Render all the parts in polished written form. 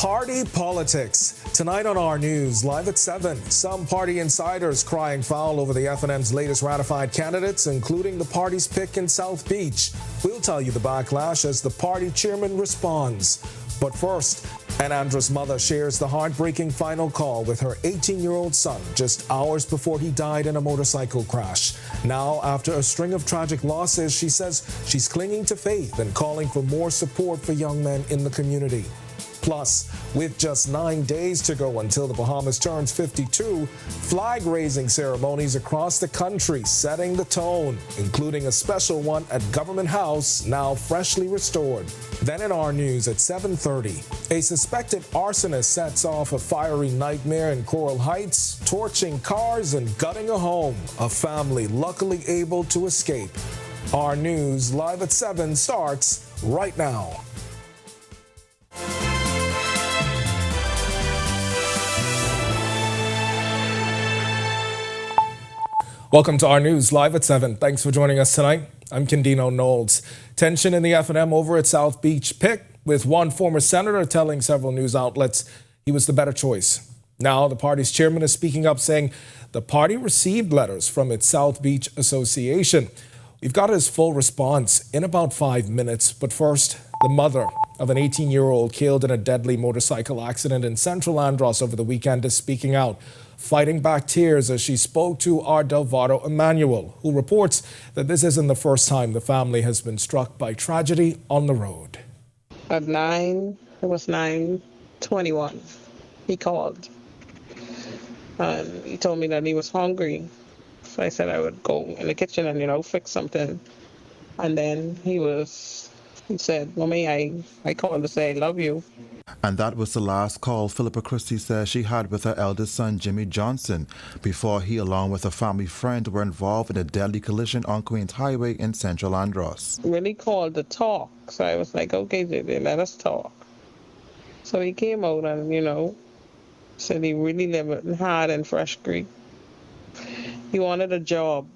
Party politics. Tonight on our news, live at 7, some party insiders crying foul over the F&M's latest ratified candidates, including the party's pick in South Beach. We'll tell you the backlash as the party chairman responds. But first, an Andros mother shares the heartbreaking final call with her 18-year-old son just hours before he died in a motorcycle crash. Now, after a string of tragic losses, she says she's clinging to faith and calling for more support for young men in the community. Plus, with just 9 days to go until the Bahamas turns 52, flag-raising ceremonies across the country setting the tone, including a special one at Government House, now freshly restored. Then in our news at 7:30, a suspected arsonist sets off a fiery nightmare in Coral Heights, torching cars and gutting a home, a family luckily able to escape. Our news live at 7 starts right now. Welcome to our news live at 7. Thanks for joining us tonight. I'm Kendino Knowles. Tension in the F&M over at South Beach pick, with one former senator telling several news outlets he was the better choice. Now the party's chairman is speaking up, saying the party received letters from its South Beach Association. We've got his full response in about 5 minutes. But first, the mother of an 18-year-old killed in a deadly motorcycle accident in central Andros over the weekend is speaking out, fighting back tears as she spoke to our Delvado Emmanuel, who reports that this isn't the first time the family has been struck by tragedy on the road. At 9:21, he called. And he told me that he was hungry. So I said I would go in the kitchen and, fix something. And then he said, Mommy, I called to say I love you. And that was the last call Philippa Christie says she had with her eldest son, Jimmy Johnson, before he, along with a family friend, were involved in a deadly collision on Queens Highway in central Andros. Really called to talk. So I was like, okay, Jimmy, let us talk. So he came out and, said he really lived hard in Fresh Creek. He wanted a job.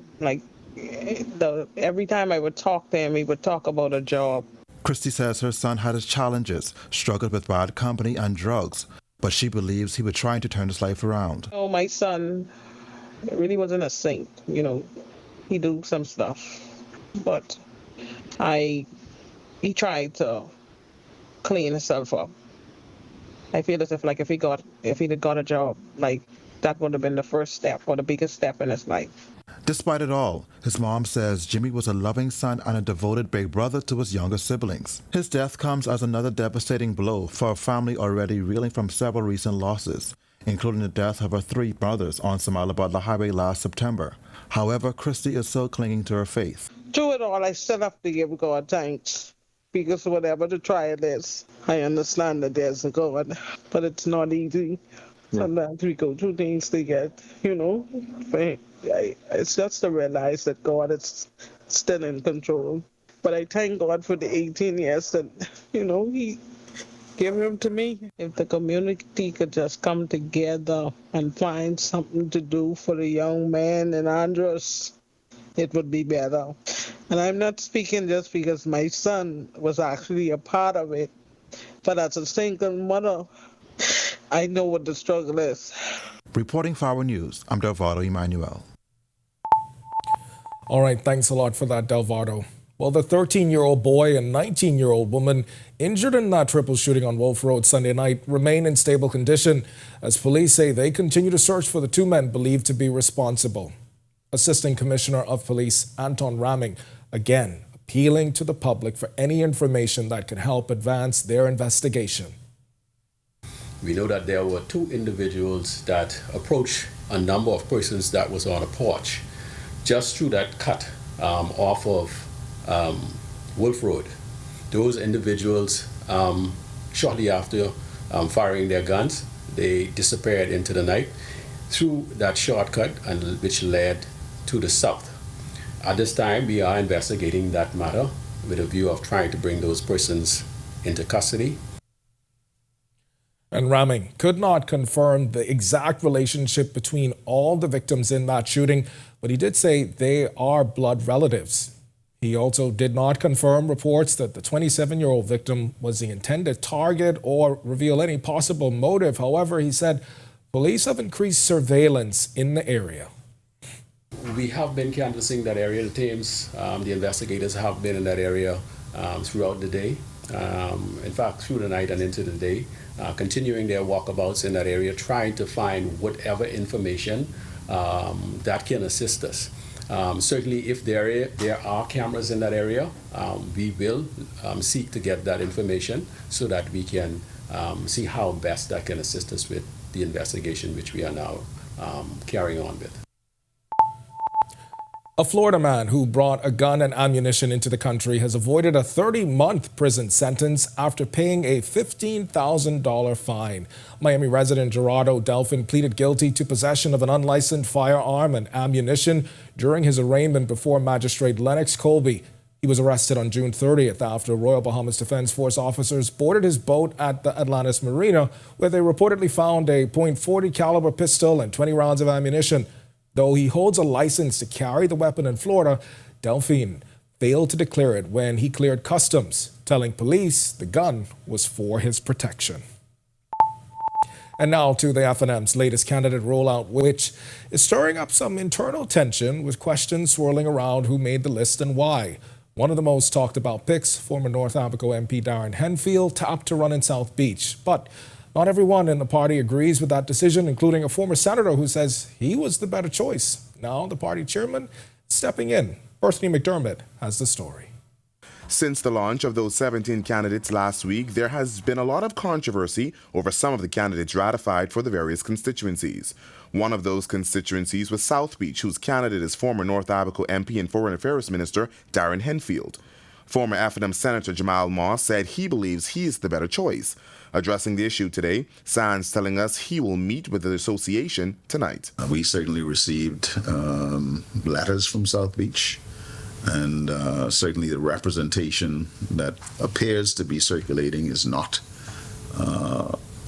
Every time I would talk to him, he would talk about a job. Christie says her son had his challenges, struggled with bad company and drugs, but she believes he was trying to turn his life around. Oh, my son really wasn't a saint, He do some stuff, but he tried to clean himself up. I feel as if if he'd got a job, that would have been the first step or the biggest step in his life. Despite it all, his mom says Jimmy was a loving son and a devoted big brother to his younger siblings. His death comes as another devastating blow for a family already reeling from several recent losses, including the death of her 3 brothers on Samalabadla Highway last September. However, Christie is still clinging to her faith. Through it all, I still have to give God thanks, because whatever the trial is, I understand that there's a God, but it's not easy. Sometimes we go through things to get, it's just to realize that God is still in control. But I thank God for the 18 years that, He gave him to me. If the community could just come together and find something to do for the young man in Andros, it would be better. And I'm not speaking just because my son was actually a part of it, but as a single mother, I know what the struggle is. Reporting for our news, I'm Delvado Emmanuel. All right, thanks a lot for that, Delvado. Well, the 13-year-old boy and 19-year-old woman injured in that triple shooting on Wolf Road Sunday night remain in stable condition, as police say they continue to search for the 2 men believed to be responsible. Assistant Commissioner of Police Anton Ramming again appealing to the public for any information that could help advance their investigation. We know that there were 2 individuals that approached a number of persons that was on a porch just through that cut off of Wolf Road. Those individuals, shortly after firing their guns, they disappeared into the night through that shortcut, and which led to the south. At this time, we are investigating that matter with a view of trying to bring those persons into custody. And Ramming could not confirm the exact relationship between all the victims in that shooting, but he did say they are blood relatives. He also did not confirm reports that the 27-year-old victim was the intended target or reveal any possible motive. However, he said police have increased surveillance in the area. We have been canvassing that area. The teams, the investigators have been in that area throughout the day. In fact, through the night and into the day, continuing their walkabouts in that area, trying to find whatever information that can assist us. Certainly, if there are cameras in that area, we will seek to get that information so that we can see how best that can assist us with the investigation, which we are now carrying on with. A Florida man who brought a gun and ammunition into the country has avoided a 30-month prison sentence after paying a $15,000 fine. Miami resident Gerardo Delphin pleaded guilty to possession of an unlicensed firearm and ammunition during his arraignment before Magistrate Lennox Colby. He was arrested on June 30th after Royal Bahamas Defense Force officers boarded his boat at the Atlantis marina, where they reportedly found a .40 caliber pistol and 20 rounds of ammunition. Though he holds a license to carry the weapon in Florida, Delphine failed to declare it when he cleared customs, telling police the gun was for his protection. And now to the FNM's latest candidate rollout, which is stirring up some internal tension with questions swirling around who made the list and why. One of the most talked about picks, former North Abaco MP Darren Henfield, tapped to run in South Beach. But not everyone in the party agrees with that decision, including a former senator who says he was the better choice. Now the party chairman stepping in. Bethany McDermott has the story. Since the launch of those 17 candidates last week, there has been a lot of controversy over some of the candidates ratified for the various constituencies. One of those constituencies was South Beach, whose candidate is former North Abaco MP and Foreign Affairs Minister Darren Henfield. Former FNM Senator Jamal Moss said he believes he is the better choice. Addressing the issue today, Sands telling us he will meet with the association tonight. We certainly received letters from South Beach, and certainly the representation that appears to be circulating is not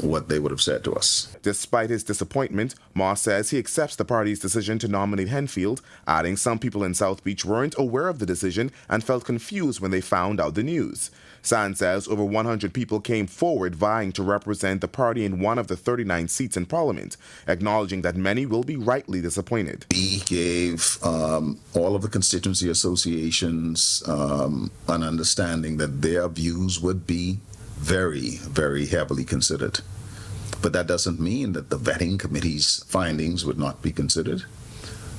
what they would have said to us. Despite his disappointment, Moss says he accepts the party's decision to nominate Henfield, adding some people in South Beach weren't aware of the decision and felt confused when they found out the news. Sands says over 100 people came forward vying to represent the party in one of the 39 seats in Parliament, acknowledging that many will be rightly disappointed. We gave all of the constituency associations an understanding that their views would be very, very heavily considered. But that doesn't mean that the vetting committee's findings would not be considered,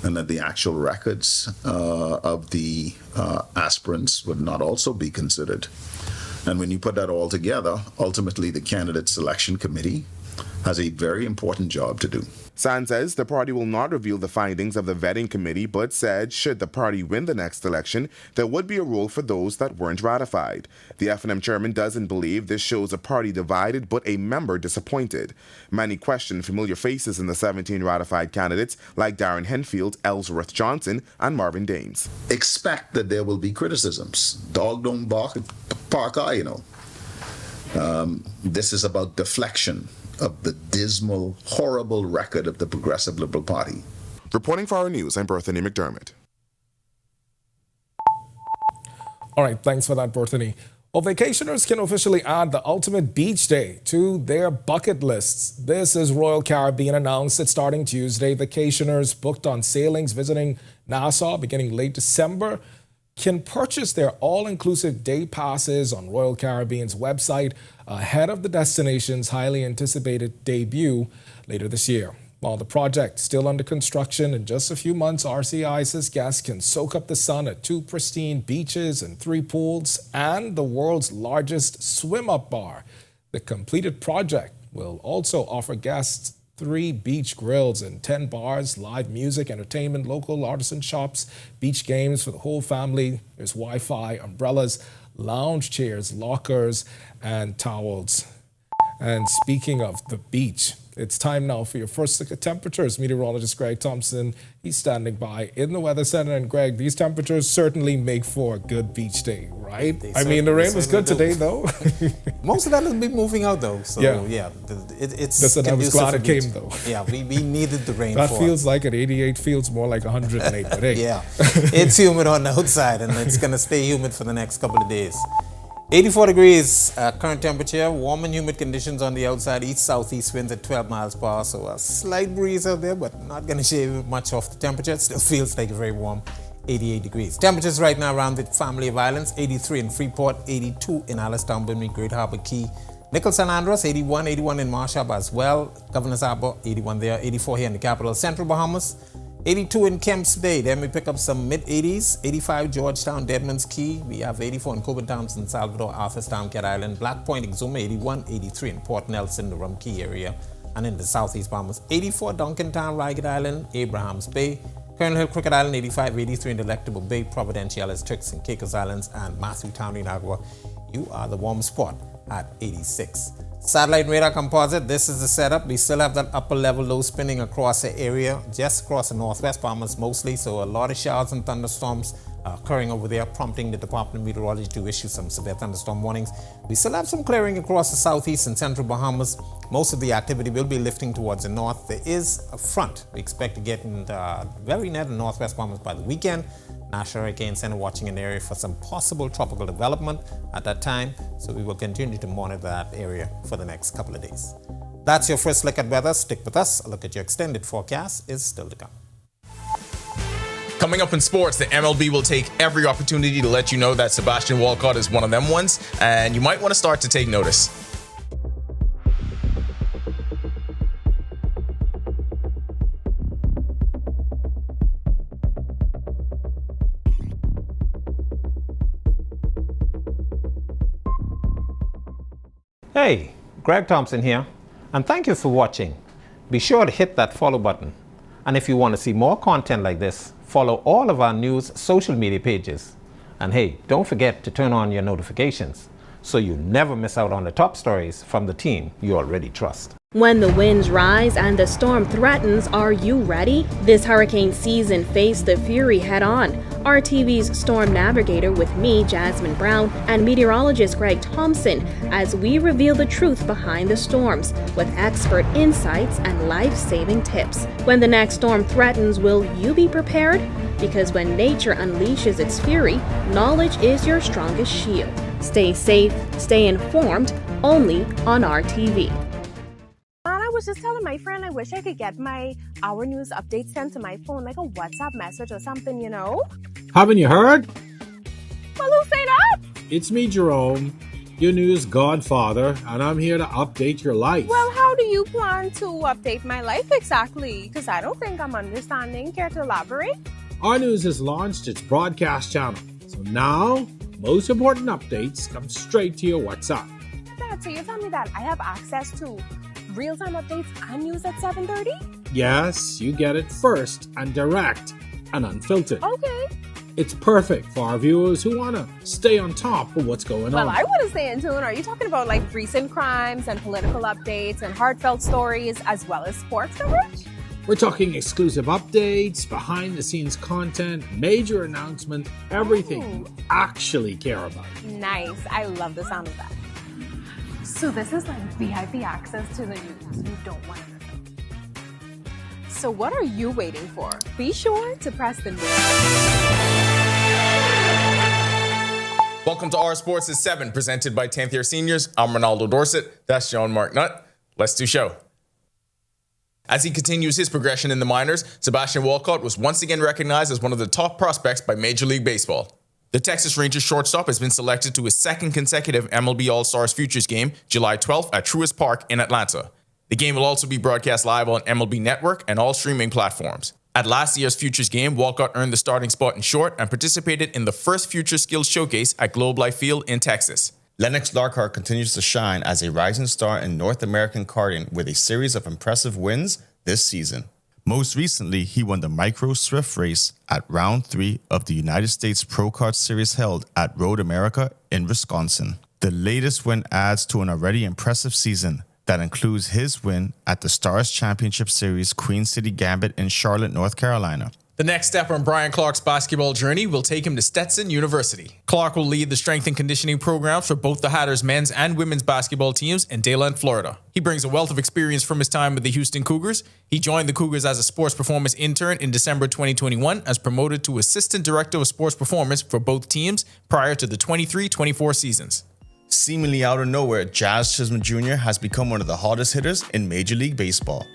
and that the actual records of the aspirants would not also be considered. And when you put that all together, ultimately the candidate selection committee has a very important job to do. Sands says the party will not reveal the findings of the vetting committee, but said should the party win the next election, there would be a role for those that weren't ratified. The FNM chairman doesn't believe this shows a party divided, but a member disappointed. Many question familiar faces in the 17 ratified candidates, like Darren Henfield, Ellsworth Johnson, and Marvin Daines. Expect that there will be criticisms. Dog don't bark, park eye, you know. This is about deflection of the dismal, horrible record of the Progressive Liberal Party. Reporting for our news, I'm Bethany McDermott. All right, thanks for that, Bethany. Well, vacationers can officially add the ultimate beach day to their bucket lists. This is Royal Caribbean announced that starting Tuesday, vacationers booked on sailings visiting Nassau beginning late December can purchase their all-inclusive day passes on Royal Caribbean's website ahead of the destination's highly anticipated debut later this year. While the project still under construction, in just a few months, RCI says guests can soak up the sun at 2 pristine beaches and 3 pools and the world's largest swim-up bar. The completed project will also offer guests 3 beach grills and 10 bars, live music, entertainment, local artisan shops, beach games for the whole family. There's Wi-Fi, umbrellas, lounge chairs, lockers, and towels. And speaking of the beach, it's time now for your first look at temperatures. Meteorologist Greg Thompson, he's standing by in the Weather Center. And Greg, these temperatures certainly make for a good beach day, right? I mean, the rain was good today, though. Most of that will be moving out, though. So, yeah, it's Listen, I was glad it came, though. Yeah, we needed the rain. That feels like at 88 feels more like 108, but hey. Yeah, it's humid on the outside, and it's going to stay humid for the next couple of days. 84 degrees current temperature, warm and humid conditions on the outside, east-southeast winds at 12 miles per hour, so a slight breeze out there, but not going to shave much off the temperature. It still feels like a very warm 88 degrees. Temperatures right now around the family of islands, 83 in Freeport, 82 in Alistown, Bimini, Great Harbor Key, Nichols and Andros, 81 in Marsh Harbor as well, Governor's Harbor, 81 there, 84 here in the capital, Central Bahamas, 82 in Kemps Bay. Then we pick up some mid-80s. 85 Georgetown, Deadman's Key. We have 84 in Coburn Townsend, Salvador, Arthurstown, Cat Island, Black Point, Exuma. 81, 83 in Port Nelson, the Rum Key area, and in the southeast Bahamas. 84 Duncantown, Ragged Island, Abrahams Bay, Colonel Hill, Crooked Island. 85, 83 in Delectable Bay, Providenciales, Turks and Caicos Islands, and Matthewtown, Inagua. You are the warm spot at 86. Satellite and radar composite, this is the setup. We still have that upper level low spinning across the area, just across the northwest Bahamas mostly, so a lot of showers and thunderstorms occurring over there, prompting the Department of Meteorology to issue some severe thunderstorm warnings. We still have some clearing across the southeast and central Bahamas. Most of the activity will be lifting towards the north. There is a front we expect to get in very near the northwest Bahamas by the weekend. National Hurricane Center watching an area for some possible tropical development at that time, so we will continue to monitor that area for the next couple of days. That's your first look at weather. Stick with us. A look at your extended forecast is still to come. Coming up in sports, the MLB will take every opportunity to let you know that Sebastian Walcott is one of them ones, and you might want to start to take notice. Hey, Greg Thompson here, and thank you for watching. Be sure to hit that follow button. And if you want to see more content like this, follow all of our news social media pages. And hey, don't forget to turn on your notifications so you never miss out on the top stories from the team you already trust. When the winds rise and the storm threatens, are you ready? This hurricane season, face the fury head on. RTV's Storm Navigator with me, Jasmine Brown, and meteorologist Greg Thompson as we reveal the truth behind the storms with expert insights and life-saving tips. When the next storm threatens, will you be prepared? Because when nature unleashes its fury, knowledge is your strongest shield. Stay safe, stay informed, only on RTV. I was just telling my friend I wish I could get my Our News updates sent to my phone, like a WhatsApp message or something, you know? Haven't you heard? Well, who say that? It's me, Jerome, your news godfather, and I'm here to update your life. Well, how do you plan to update my life exactly? Because I don't think I'm understanding. Care to elaborate? Our News has launched its broadcast channel, so now most important updates come straight to your WhatsApp. Dad, so you tell me that I have access to real-time updates and news at 7:30? Yes, you get it first and direct and unfiltered. Okay. It's perfect for our viewers who want to stay on top of what's going on. Well, I want to stay in tune. Are you talking about like recent crimes and political updates and heartfelt stories as well as sports coverage? We're talking exclusive updates, behind-the-scenes content, major announcement, everything you actually care about. Nice. I love the sound of that. So this is like VIP access to the news you don't want to know. So what are you waiting for? Be sure to press the news. Welcome to Our Sports is 7, presented by 10th year seniors. I'm Ronaldo Dorset. That's John Mark Nutt. Let's do show. As he continues his progression in the minors, Sebastian Walcott was once again recognized as one of the top prospects by Major League Baseball. The Texas Rangers shortstop has been selected to his second consecutive MLB All-Stars Futures game, July 12th at Truist Park in Atlanta. The game will also be broadcast live on MLB Network and all streaming platforms. At last year's Futures game, Walcott earned the starting spot in short and participated in the first Future Skills Showcase at Globe Life Field in Texas. Lennox Lockhart continues to shine as a rising star in North American karting with a series of impressive wins this season. Most recently, he won the Micro Swift race at Round 3 of the United States Pro Kart Series held at Road America in Wisconsin. The latest win adds to an already impressive season that includes his win at the Stars Championship Series Queen City Gambit in Charlotte, North Carolina. The next step on Brian Clark's basketball journey will take him to Stetson University. Clark will lead the strength and conditioning programs for both the Hatters men's and women's basketball teams in Dayland, Florida. He brings a wealth of experience from his time with the Houston Cougars. He joined the Cougars as a sports performance intern in December 2021 as promoted to assistant director of sports performance for both teams prior to the 23-24 seasons. Seemingly out of nowhere, Jazz Chisholm Jr. has become one of the hottest hitters in Major League Baseball.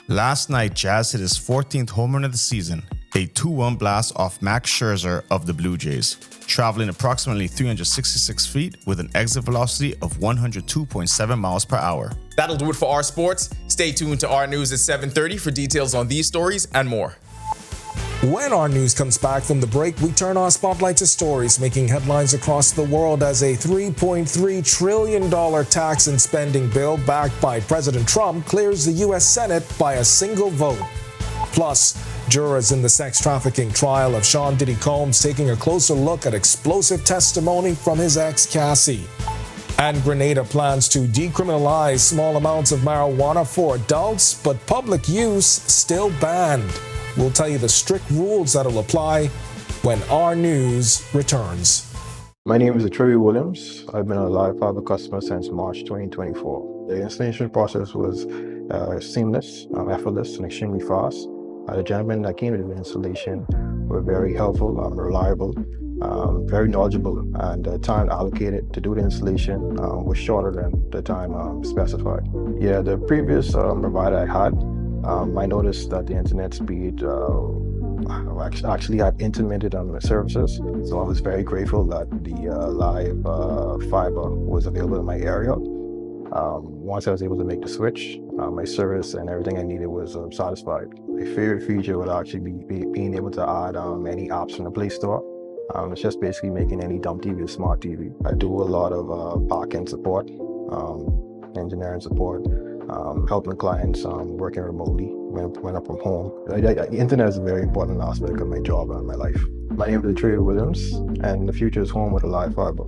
Last night, Jazz hit his 14th home run of the season, a 2-1 blast off Max Scherzer of the Blue Jays, traveling approximately 366 feet with an exit velocity of 102.7 miles per hour. That'll do it for our sports. Stay tuned to our news at 7:30 for details on these stories and more. When our news comes back from the break, we turn our spotlight to stories making headlines across the world as a $3.3 trillion tax and spending bill backed by President Trump clears the U.S. Senate by a single vote. Plus, jurors in the sex trafficking trial of Sean Diddy Combs taking a closer look at explosive testimony from his ex, Cassie. And Grenada plans to decriminalize small amounts of marijuana for adults, but public use still banned. We'll tell you the strict rules that'll apply when our news returns. My name is Trevor Williams. I've been a Live Fiber customer since March 2024. The installation process was seamless, effortless, and extremely fast. The gentlemen that came to the installation were very helpful, reliable, very knowledgeable, and the time allocated to do the installation was shorter than the time specified. Yeah, the previous provider I had, I noticed that the internet speed actually had intermittent on the services, so I was very grateful that the live fiber was available in my area. Once I was able to make the switch, my service and everything I needed was satisfied. My favorite feature would actually be being able to add any apps from the Play Store. It's just basically making any dumb TV a smart TV. I do a lot of back-end support, engineering support, helping clients working remotely when I'm from home. The internet is a very important aspect of my job and my life. My name is Trey Williams, and the future is home with a live fiber.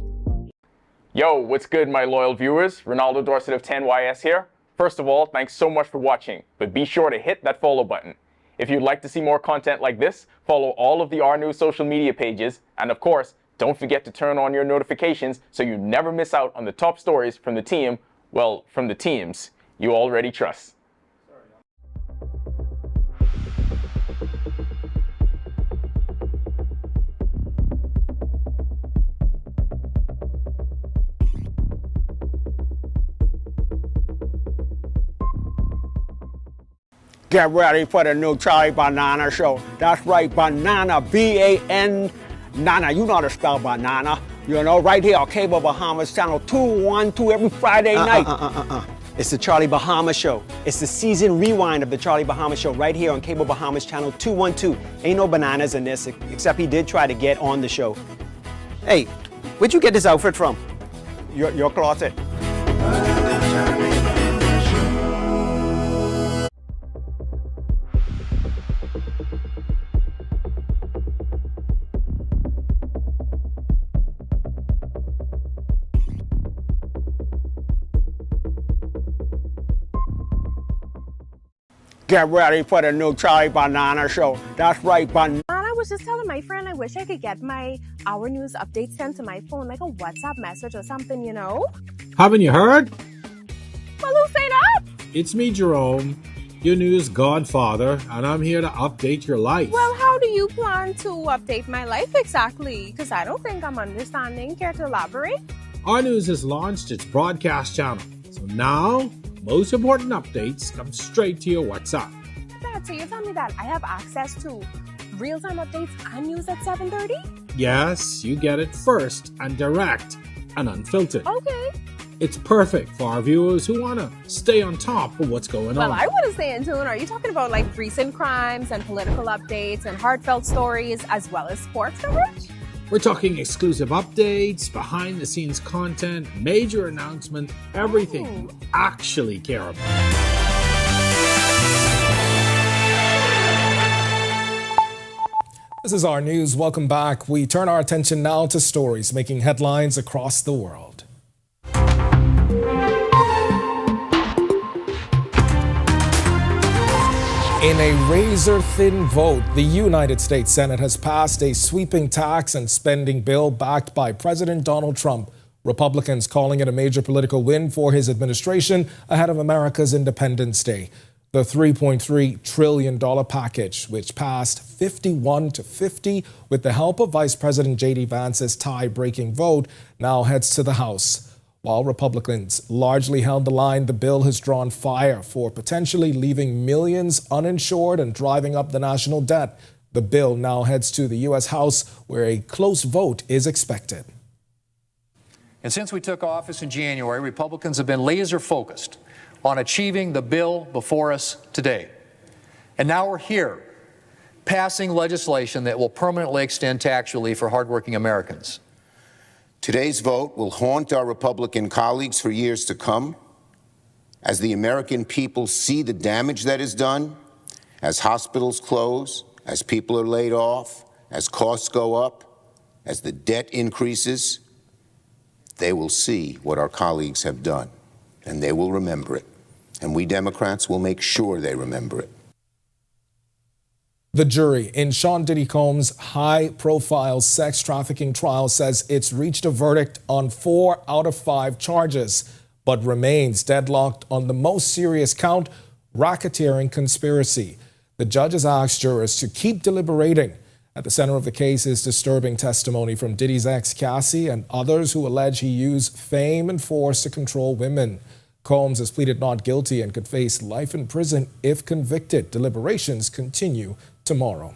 Yo, what's good, my loyal viewers? Ronaldo Dorset of 10YS here. First of all, thanks so much for watching, but be sure to hit that follow button. If you'd like to see more content like this, follow all of the R News social media pages, and of course, don't forget to turn on your notifications so you never miss out on the top stories from the team, well, from the teams you already trust. Get ready for the new Charlie Banana Show. That's right, Banana, B-A-N, Nana. You know how to spell banana. You know, right here on Cable Bahamas Channel 212 every Friday night. It's the Charlie Bahama Show. It's the season rewind of the Charlie Bahama Show right here on Cable Bahamas Channel 212. Ain't no bananas in this, except he did try to get on the show. Hey, where'd you get this outfit from? Your closet. Get ready for the new Charlie Banana Show. That's right, Banana. I was just telling my friend I wish I could get my Our News updates sent to my phone, like a WhatsApp message or something, you know? Haven't you heard? Well, who say that? It's me, Jerome, your news godfather, and I'm here to update your life. Well, how do you plan to update my life exactly? Because I don't think I'm understanding. Care to elaborate? Our News has launched its broadcast channel, so now most important updates come straight to your WhatsApp. Dad, so you tell me that I have access to real-time updates and news at 7:30? Yes, you get it first and direct and unfiltered. Okay. It's perfect for our viewers who want to stay on top of what's going on. Well, I want to stay in tune. Are you talking about like recent crimes and political updates and heartfelt stories as well as sports coverage? We're talking exclusive updates, behind-the-scenes content, major announcement, everything you actually care about. This is our news. Welcome back. We turn our attention now to stories making headlines across the world. In a razor-thin vote, the United States Senate has passed a sweeping tax and spending bill backed by President Donald Trump. Republicans calling it a major political win for his administration ahead of America's Independence Day. The $3.3 trillion package, which passed 51 to 50 with the help of Vice President J.D. Vance's tie-breaking vote, now heads to the House. While Republicans largely held the line, the bill has drawn fire for potentially leaving millions uninsured and driving up the national debt. The bill now heads to the U.S. House, where a close vote is expected. And since we took office in January, Republicans have been laser focused on achieving the bill before us today. And now we're here, passing legislation that will permanently extend tax relief for hardworking Americans. Today's vote will haunt our Republican colleagues for years to come as the American people see the damage that is done, as hospitals close, as people are laid off, as costs go up, as the debt increases. They will see what our colleagues have done, and they will remember it. And we Democrats will make sure they remember it. The jury in Sean Diddy Combs' high-profile sex trafficking trial says it's reached a verdict on 4 out of 5 charges, but remains deadlocked on the most serious count, racketeering conspiracy. The judge has asked jurors to keep deliberating. At the center of the case is disturbing testimony from Diddy's ex, Cassie, and others who allege he used fame and force to control women. Combs has pleaded not guilty and could face life in prison if convicted. Deliberations continue tomorrow.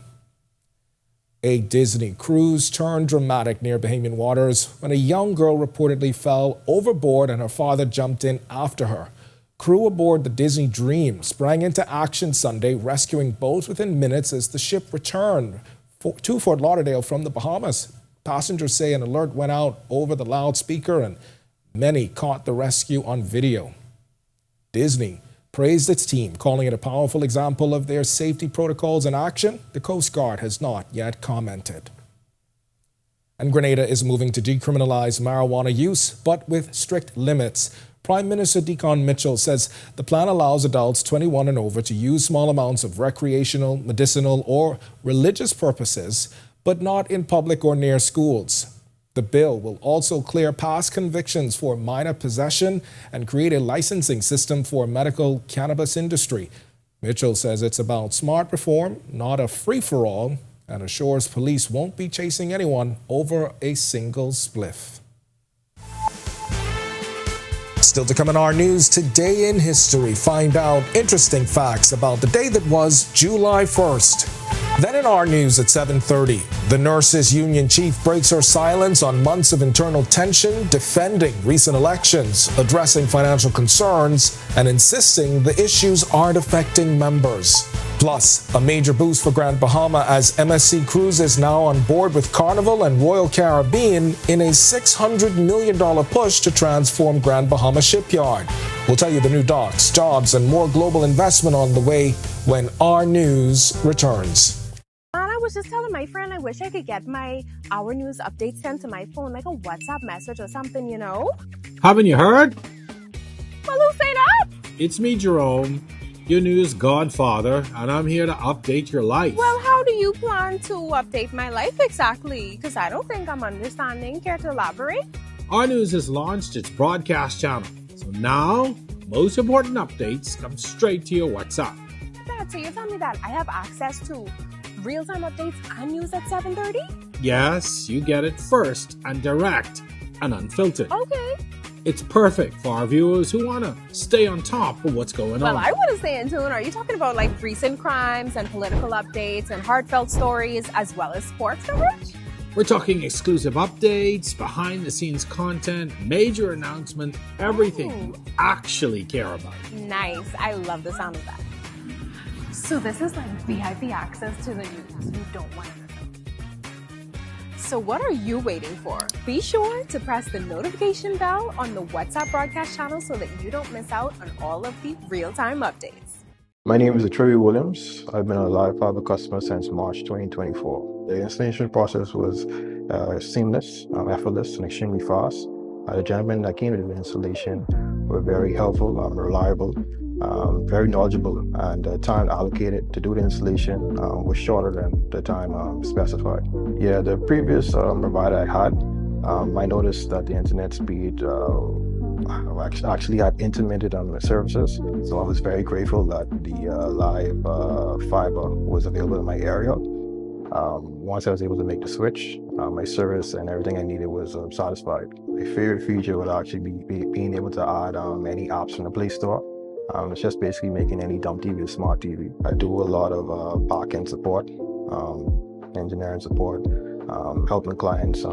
A Disney cruise turned dramatic near Bahamian waters when a young girl reportedly fell overboard and her father jumped in after her. Crew aboard the Disney Dream sprang into action Sunday, rescuing both within minutes as the ship returned to Fort Lauderdale from the Bahamas. Passengers say an alert went out over the loudspeaker and many caught the rescue on video. Disney praised its team, calling it a powerful example of their safety protocols in action. The Coast Guard has not yet commented. And Grenada is moving to decriminalize marijuana use, but with strict limits. Prime Minister Deacon Mitchell says the plan allows adults 21 and over to use small amounts of recreational, medicinal, or religious purposes, but not in public or near schools. The bill will also clear past convictions for minor possession and create a licensing system for medical cannabis industry. Mitchell says it's about smart reform, not a free-for-all, and assures police won't be chasing anyone over a single spliff. Still to come in our news, today in history, find out interesting facts about the day that was July 1st. Then in our news at 7:30, the Nurses Union chief breaks her silence on months of internal tension, defending recent elections, addressing financial concerns, and insisting the issues aren't affecting members. Plus, a major boost for Grand Bahama as MSC Cruises now on board with Carnival and Royal Caribbean in a $600 million push to transform Grand Bahama Shipyard. We'll tell you the new docks, jobs, and more global investment on the way when our news returns. I was just telling my friend I wish I could get my Our News updates sent to my phone, like a WhatsApp message or something, you know? Haven't you heard? Well, who say that? It's me, Jerome, your news godfather, and I'm here to update your life. Well, how do you plan to update my life exactly? Because I don't think I'm understanding. Care to elaborate? Our News has launched its broadcast channel. So now, most important updates come straight to your WhatsApp. Dad, so you tell me that I have access to real-time updates and news at 7:30? Yes, you get it first and direct and unfiltered. Okay. It's perfect for our viewers who want to stay on top of what's going on. Well, I want to stay in tune. Are you talking about like recent crimes and political updates and heartfelt stories as well as sports coverage? We're talking exclusive updates, behind-the-scenes content, major announcement, everything you actually care about. Nice. I love the sound of that. So this is like VIP access to the news you don't want to miss out. So what are you waiting for? Be sure to press the notification bell on the WhatsApp broadcast channel so that you don't miss out on all of the real-time updates. My name is Trevi Williams. I've been a live fiber customer since March 2024. The installation process was seamless, effortless, and extremely fast. The gentleman that came to the installation were very helpful, reliable, very knowledgeable, and the time allocated to do the installation was shorter than the time specified. Yeah, the previous provider I had, I noticed that the internet speed actually had intermittent services, so I was very grateful that the live fiber was available in my area. Once I was able to make the switch, my service and everything I needed was satisfied. My favorite feature would actually be being able to add any apps from the Play Store. It's just basically making any dumb TV a smart TV. I do a lot of back-end support, engineering support, helping clients.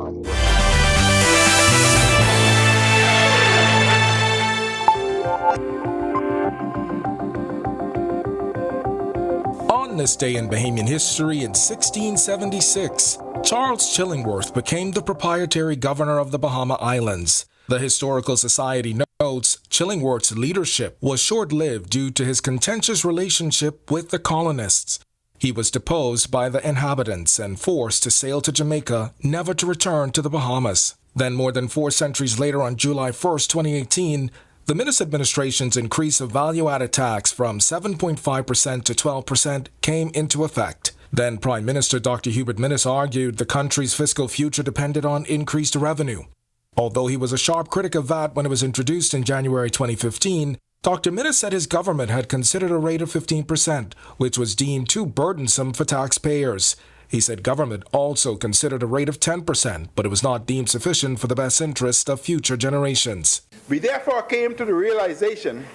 On this day in Bahamian history in 1676, Charles Chillingworth became the proprietary governor of the Bahama Islands. The Historical Society notes Chillingworth's leadership was short-lived due to his contentious relationship with the colonists. He was deposed by the inhabitants and forced to sail to Jamaica, never to return to the Bahamas. Then, more than 4 centuries later, on July 1st, 2018, the Minnis administration's increase of value-added tax from 7.5% to 12% came into effect. Then Prime Minister Dr. Hubert Minnis argued the country's fiscal future depended on increased revenue. Although he was a sharp critic of VAT when it was introduced in January 2015, Dr. Minnis said his government had considered a rate of 15%, which was deemed too burdensome for taxpayers. He said government also considered a rate of 10%, but it was not deemed sufficient for the best interest of future generations. We therefore came to the realization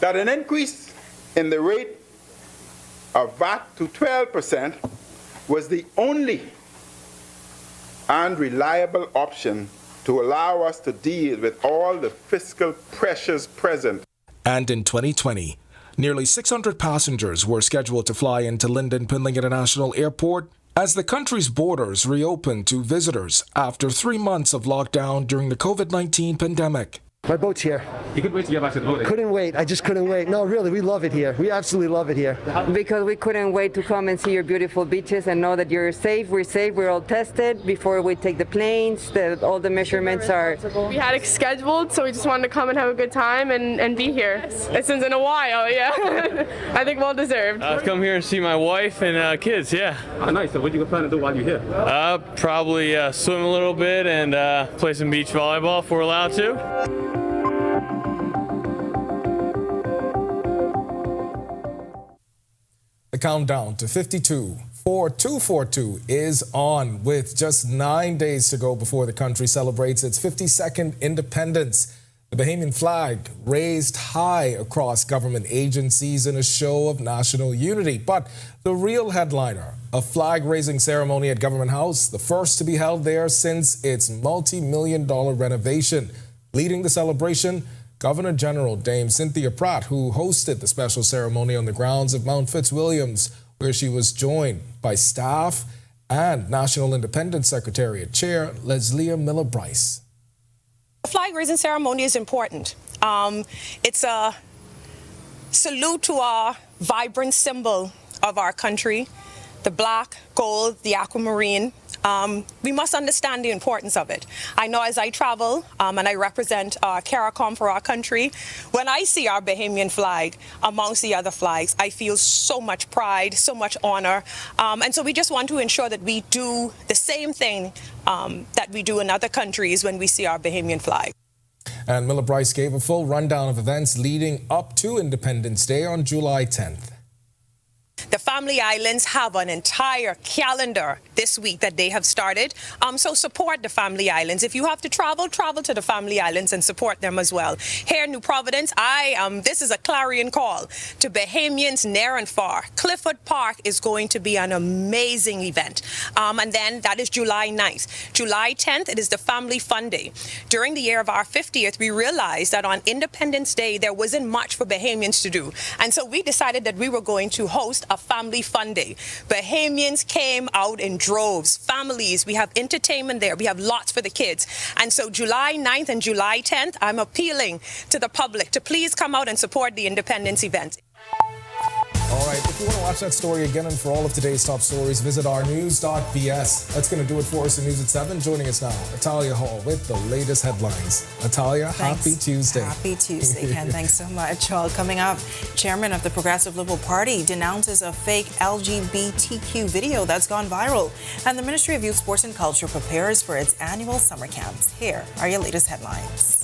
that an increase in the rate of VAT to 12% was the only and reliable option to allow us to deal with all the fiscal pressures present. And in 2020, nearly 600 passengers were scheduled to fly into Lynden Pindling International Airport as the country's borders reopened to visitors after 3 months of lockdown during the COVID-19 pandemic. My boat's here. You couldn't wait to get back to the boat? Couldn't wait. I just couldn't wait. No, really, we love it here. We absolutely love it here. Because we couldn't wait to come and see your beautiful beaches and know that you're safe. We're safe. We're all tested before we take the planes. All the measurements are... We had it scheduled, so we just wanted to come and have a good time and be here. It's been in a while, yeah. I think well deserved. I've come here and see my wife and kids, yeah. Oh, nice. So what do you plan to do while you're here? Probably swim a little bit and play some beach volleyball if we're allowed to. The countdown to 52-4242 is on, with just 9 days to go before the country celebrates its 52nd independence. The Bahamian flag raised high across government agencies in a show of national unity. But the real headliner, a flag-raising ceremony at Government House, the first to be held there since its multi-million-dollar renovation. Leading the celebration, Governor General Dame Cynthia Pratt, who hosted the special ceremony on the grounds of Mount Fitzwilliams, where she was joined by staff and National Independence Secretariat Chair Leslie Miller-Bryce. The flag raising ceremony is important. It's a salute to our vibrant symbol of our country, the black, gold, the aquamarine. We must understand the importance of it. I know as I travel and I represent CARICOM for our country, when I see our Bahamian flag amongst the other flags, I feel so much pride, so much honor. And so we just want to ensure that we do the same thing that we do in other countries when we see our Bahamian flag. And Miller-Bryce gave a full rundown of events leading up to Independence Day on July 10th. The Family Islands have an entire calendar this week that they have started. So support the Family Islands. If you have to travel to the Family Islands and support them as well. Here in New Providence, this is a clarion call to Bahamians near and far. Clifford Park is going to be an amazing event. And then that is July 9th. July 10th, it is the Family Fun Day. During the year of our 50th, we realized that on Independence Day, there wasn't much for Bahamians to do. And so we decided that we were going to host a Family Fun Day. Bahamians came out in droves, families, we have entertainment there, we have lots for the kids. And so July 9th and July 10th, I'm appealing to the public to please come out and support the Independence event. All right, if you want to watch that story again and for all of today's top stories, visit our news.bs. That's going to do it for us in News at 7. Joining us now, Natalia Hall with the latest headlines. Natalia, happy Tuesday. Happy Tuesday, Ken. Thanks so much. Well, coming up, Chairman of the Progressive Liberal Party denounces a fake LGBTQ video that's gone viral. And the Ministry of Youth, Sports and Culture prepares for its annual summer camps. Here are your latest headlines.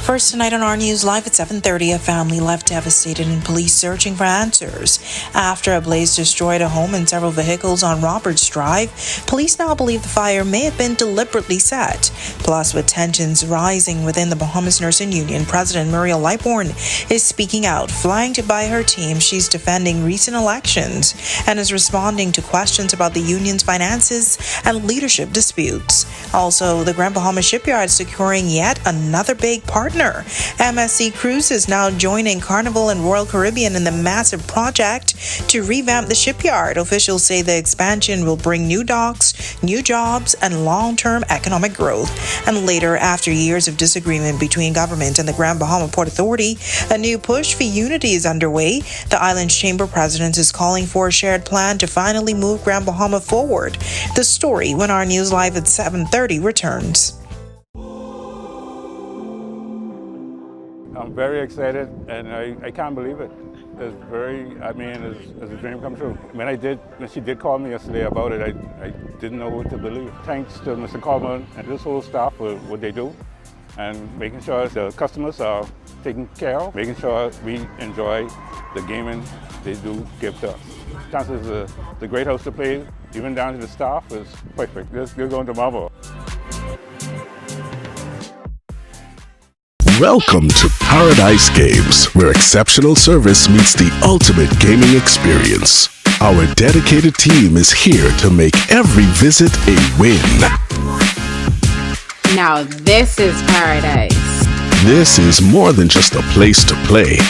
First tonight on our news live at 7:30, a family left devastated and police searching for answers. After a blaze destroyed a home and several vehicles on Roberts Drive, police now believe the fire may have been deliberately set. Plus, with tensions rising within the Bahamas Nurses Union, President Muriel Lightbourne is speaking out. Flanked by her team, she's defending recent elections and is responding to questions about the union's finances and leadership disputes. Also, the Bahama Shipyard securing yet another big partner. MSC Cruises now joining Carnival and Royal Caribbean in the massive project to revamp the shipyard. Officials say the expansion will bring new docks, new jobs, and long-term economic growth. And later, after years of disagreement between government and the Grand Bahama Port Authority, a new push for unity is underway. The island's chamber president is calling for a shared plan to finally move Grand Bahama forward. The story when our news live at 7:30 returns. I'm very excited, and I can't believe it. It's it's a dream come true. When she did call me yesterday about it, I didn't know what to believe. Thanks to Mr. Coleman and this whole staff for what they do, and making sure the customers are taken care of, making sure we enjoy the gaming they do give to us. Chances is the great house to play, even down to the staff, is perfect. You're going to marvel. Welcome to Paradise Games, where exceptional service meets the ultimate gaming experience. Our dedicated team is here to make every visit a win. Now this is paradise. This is more than just a place to play.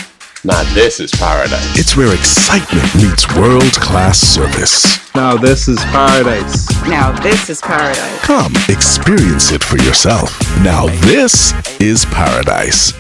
Now this is paradise. It's where excitement meets world-class service. Now this is paradise. Now this is paradise. Come, experience it for yourself. Now this is paradise.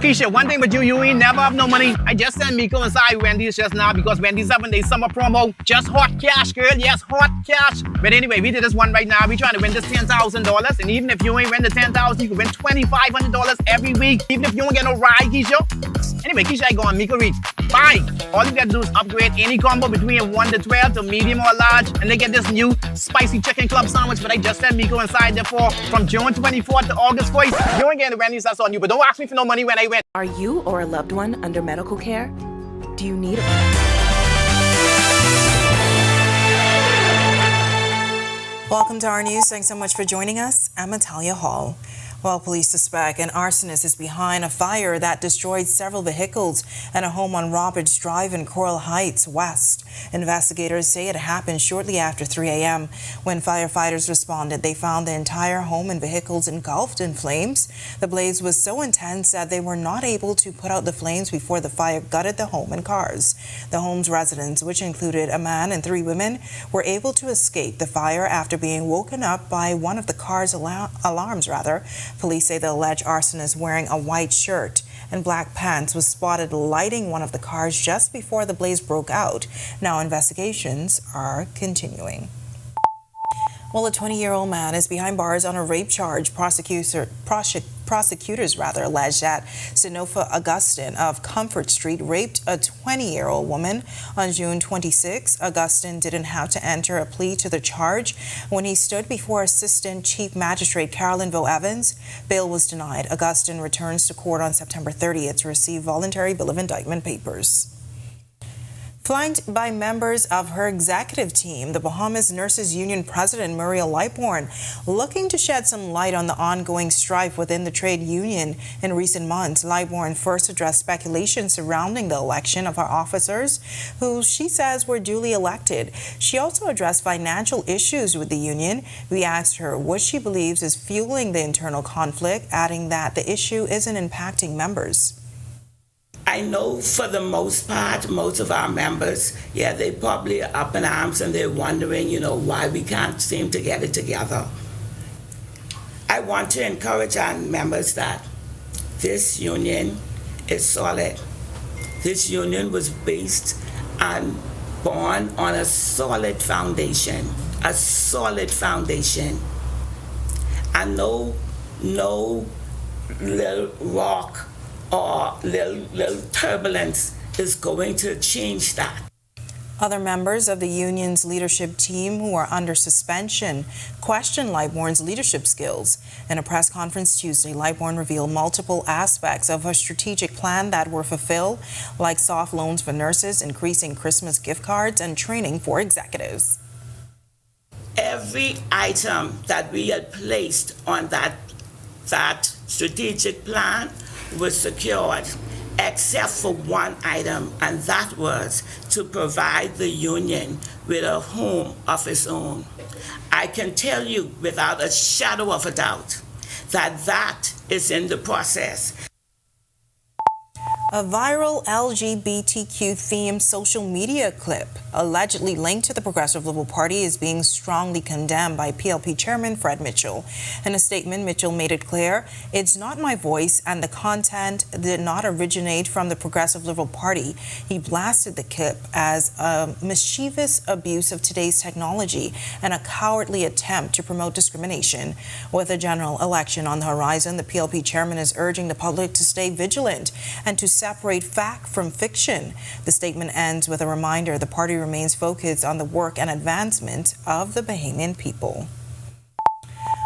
Keisha, one thing with you ain't never have no money. I just sent Miko inside Wendy's just now because Wendy's 7-day summer promo. Just hot cash, girl. Yes, hot cash. But anyway, we did this one right now. We trying to win this $10,000. And even if you ain't win the $10,000, you can win $2,500 every week. Even if you don't get no ride, Keisha. Anyway, Keisha, I go on Miko Reach. Bye. All you gotta do is upgrade any combo between 1 to 12 to medium or large. And they get this new spicy chicken club sandwich. But I just sent Miko inside there for from June 24th to August 1st. You ain't getting the Wendy's, that's on you. But don't ask me for no money when I win. Are you or a loved one under medical care? Do you need a... Welcome to our news. Thanks so much for joining us. I'm Natalia Hall. Well, police suspect an arsonist is behind a fire that destroyed several vehicles and a home on Roberts Drive in Coral Heights West. Investigators say it happened shortly after 3 a.m. When firefighters responded, they found the entire home and vehicles engulfed in flames. The blaze was so intense that they were not able to put out the flames before the fire gutted the home and cars. The home's residents, which included a man and 3 women, were able to escape the fire after being woken up by one of the car's alarms. Police say the alleged arsonist wearing a white shirt and black pants was spotted lighting one of the cars just before the blaze broke out. Now investigations are continuing. Well, a 20-year-old man is behind bars on a rape charge. Prosecutors alleged that Sinofa Augustin of Comfort Street raped a 20-year-old woman on June 26. Augustin didn't have to enter a plea to the charge. When he stood before Assistant Chief Magistrate Carolyn Vo Evans, bail was denied. Augustin returns to court on September 30th to receive voluntary bill of indictment papers. Flanked by members of her executive team, the Bahamas Nurses Union President Muriel Lightbourne, looking to shed some light on the ongoing strife within the trade union in recent months. Lightbourne first addressed speculation surrounding the election of her officers, who she says were duly elected. She also addressed financial issues with the union. We asked her what she believes is fueling the internal conflict, adding that the issue isn't impacting members. I know for the most part, most of our members, they probably are up in arms and they're wondering, why we can't seem to get it together. I want to encourage our members that this union is solid. This union was based and born on a solid foundation, and no little rock or little turbulence is going to change that. Other members of the union's leadership team who are under suspension questioned Lightbourne's leadership skills. In a press conference Tuesday, Lightbourne revealed multiple aspects of her strategic plan that were fulfilled, like soft loans for nurses, increasing Christmas gift cards, and training for executives. Every item that we had placed on that strategic plan was secured, except for one item, and that was to provide the union with a home of its own. I can tell you without a shadow of a doubt that that is in the process. A viral LGBTQ-themed social media clip allegedly linked to the Progressive Liberal Party is being strongly condemned by PLP Chairman Fred Mitchell. In a statement, Mitchell made it clear, "It's not my voice and the content did not originate from the Progressive Liberal Party." He blasted the clip as a mischievous abuse of today's technology and a cowardly attempt to promote discrimination. With a general election on the horizon, the PLP chairman is urging the public to stay vigilant and to separate fact from fiction. The statement ends with a reminder the party remains focused on the work and advancement of the Bahamian people.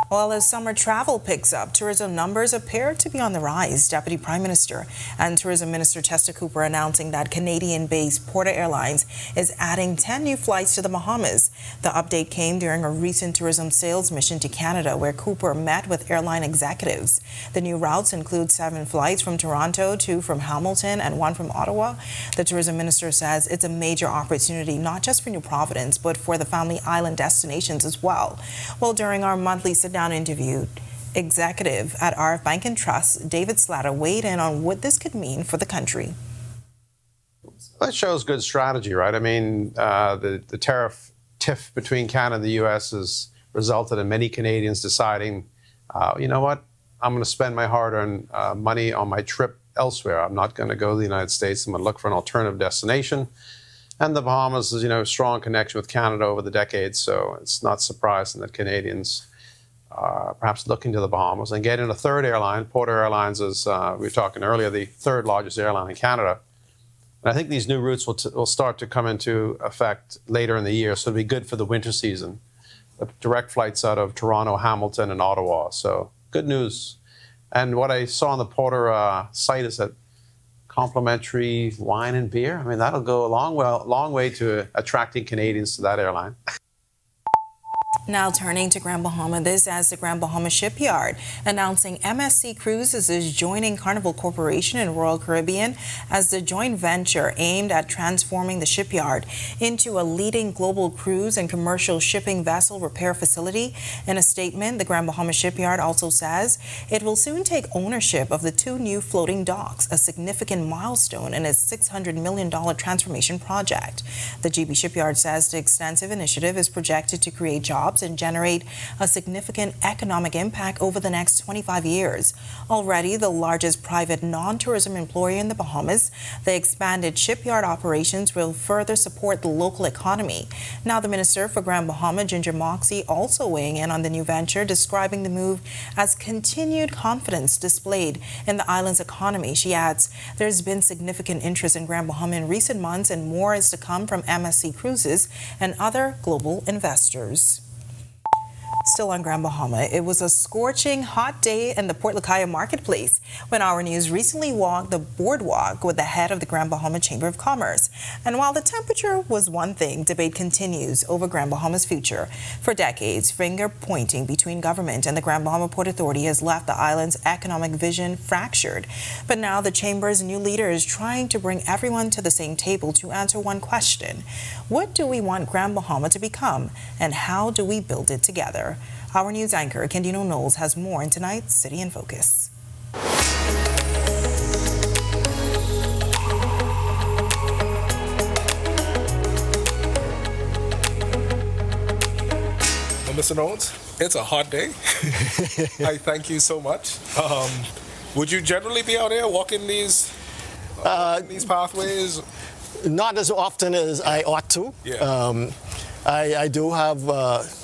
While as summer travel picks up, tourism numbers appear to be on the rise. Deputy Prime Minister and Tourism Minister Testa Cooper announcing that Canadian-based Porter Airlines is adding 10 new flights to the Bahamas. The update came during a recent tourism sales mission to Canada, where Cooper met with airline executives. The new routes include 7 flights from Toronto, 2 from Hamilton, and 1 from Ottawa. The tourism minister says it's a major opportunity, not just for New Providence, but for the Family Island destinations as well. Well, during our monthly sit-down interview, executive at RF Bank and Trust, David Slatter, weighed in on what this could mean for the country. That shows good strategy, right? I mean, the tariff tiff between Canada and the U.S. has resulted in many Canadians deciding, you know what, I'm going to spend my hard-earned money on my trip elsewhere. I'm not going to go to the United States. I'm going to look for an alternative destination. And the Bahamas is, a strong connection with Canada over the decades, so it's not surprising that Canadians perhaps looking to the Bahamas and getting a third airline. Porter Airlines is, we were talking earlier, the 3rd largest airline in Canada. And I think these new routes will start to come into effect later in the year, so it'll be good for the winter season. The direct flights out of Toronto, Hamilton, and Ottawa. So good news. And what I saw on the Porter site is that complimentary wine and beer. I mean, that'll go a long way to attracting Canadians to that airline. Now turning to Grand Bahama, this as the Grand Bahama Shipyard announcing MSC Cruises is joining Carnival Corporation in Royal Caribbean as the joint venture aimed at transforming the shipyard into a leading global cruise and commercial shipping vessel repair facility. In a statement, the Grand Bahama Shipyard also says it will soon take ownership of the 2 new floating docks, a significant milestone in its $600 million transformation project. The GB Shipyard says the extensive initiative is projected to create jobs and generate a significant economic impact over the next 25 years. Already the largest private non-tourism employer in the Bahamas, the expanded shipyard operations will further support the local economy. Now the Minister for Grand Bahama, Ginger Moxie, also weighing in on the new venture, describing the move as continued confidence displayed in the island's economy. She adds, there's been significant interest in Grand Bahama in recent months and more is to come from MSC Cruises and other global investors. Still on Grand Bahama, it was a scorching hot day in the Port Lacaya marketplace when Our News recently walked the boardwalk with the head of the Grand Bahama Chamber of Commerce. And while the temperature was one thing, debate continues over Grand Bahama's future. For decades, finger pointing between government and the Grand Bahama Port Authority has left the island's economic vision fractured. But now the Chamber's new leader is trying to bring everyone to the same table to answer one question. What do we want Grand Bahama to become, and how do we build it together? Our news anchor, Candino Knowles, has more in tonight's City in Focus. Well, Mr. Knowles, it's a hot day. I thank you so much. Would you generally be out there walking these pathways? Not as often as I ought to. Yeah. I do have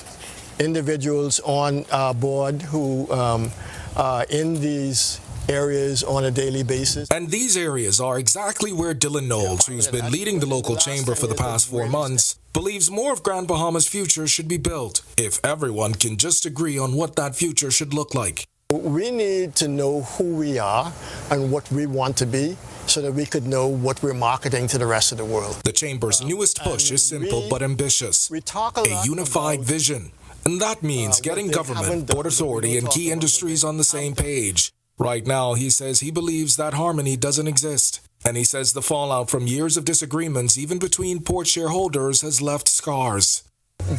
individuals on board who are in these areas on a daily basis. And these areas are exactly where Dylan Knowles, who's been leading the local chamber for the past 4 months, believes more of Grand Bahama's future should be built if everyone can just agree on what that future should look like. We need to know who we are and what we want to be, so that we could know what we're marketing to the rest of the world. The Chamber's newest push is simple but ambitious. We talk a unified vision. And that means getting government, Port Authority, and key industries on the same page. Right now, he says he believes that harmony doesn't exist. And he says the fallout from years of disagreements, even between port shareholders, has left scars.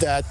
That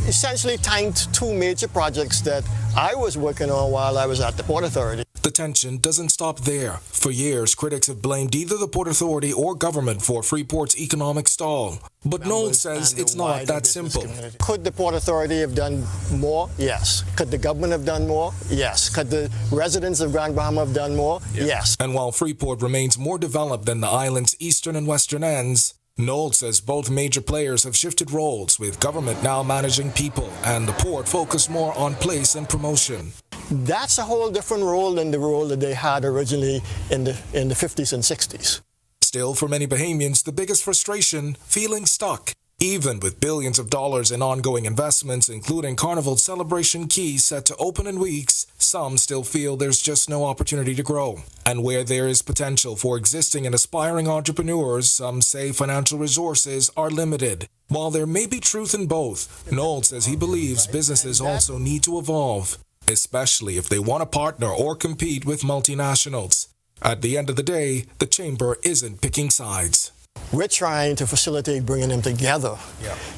essentially tanked 2 major projects that I was working on while I was at the Port Authority. The tension doesn't stop there. For years, critics have blamed either the Port Authority or government for Freeport's economic stall. But Knowles says it's not that simple. Could the Port Authority have done more? Yes. Could the government have done more? Yes. Could the residents of Grand Bahama have done more? Yes. And while Freeport remains more developed than the island's eastern and western ends, Knowles says both major players have shifted roles, with government now managing people and the port focused more on place and promotion. That's a whole different role than the role that they had originally in the 50s and 60s. Still, for many Bahamians, the biggest frustration, feeling stuck. Even with billions of dollars in ongoing investments, including Carnival Celebration Key set to open in weeks, some still feel there's just no opportunity to grow. And where there is potential for existing and aspiring entrepreneurs, some say financial resources are limited. While there may be truth in both, Knowles says he believes businesses also need to evolve, especially if they want to partner or compete with multinationals. At the end of the day, the Chamber isn't picking sides. We're trying to facilitate bringing them together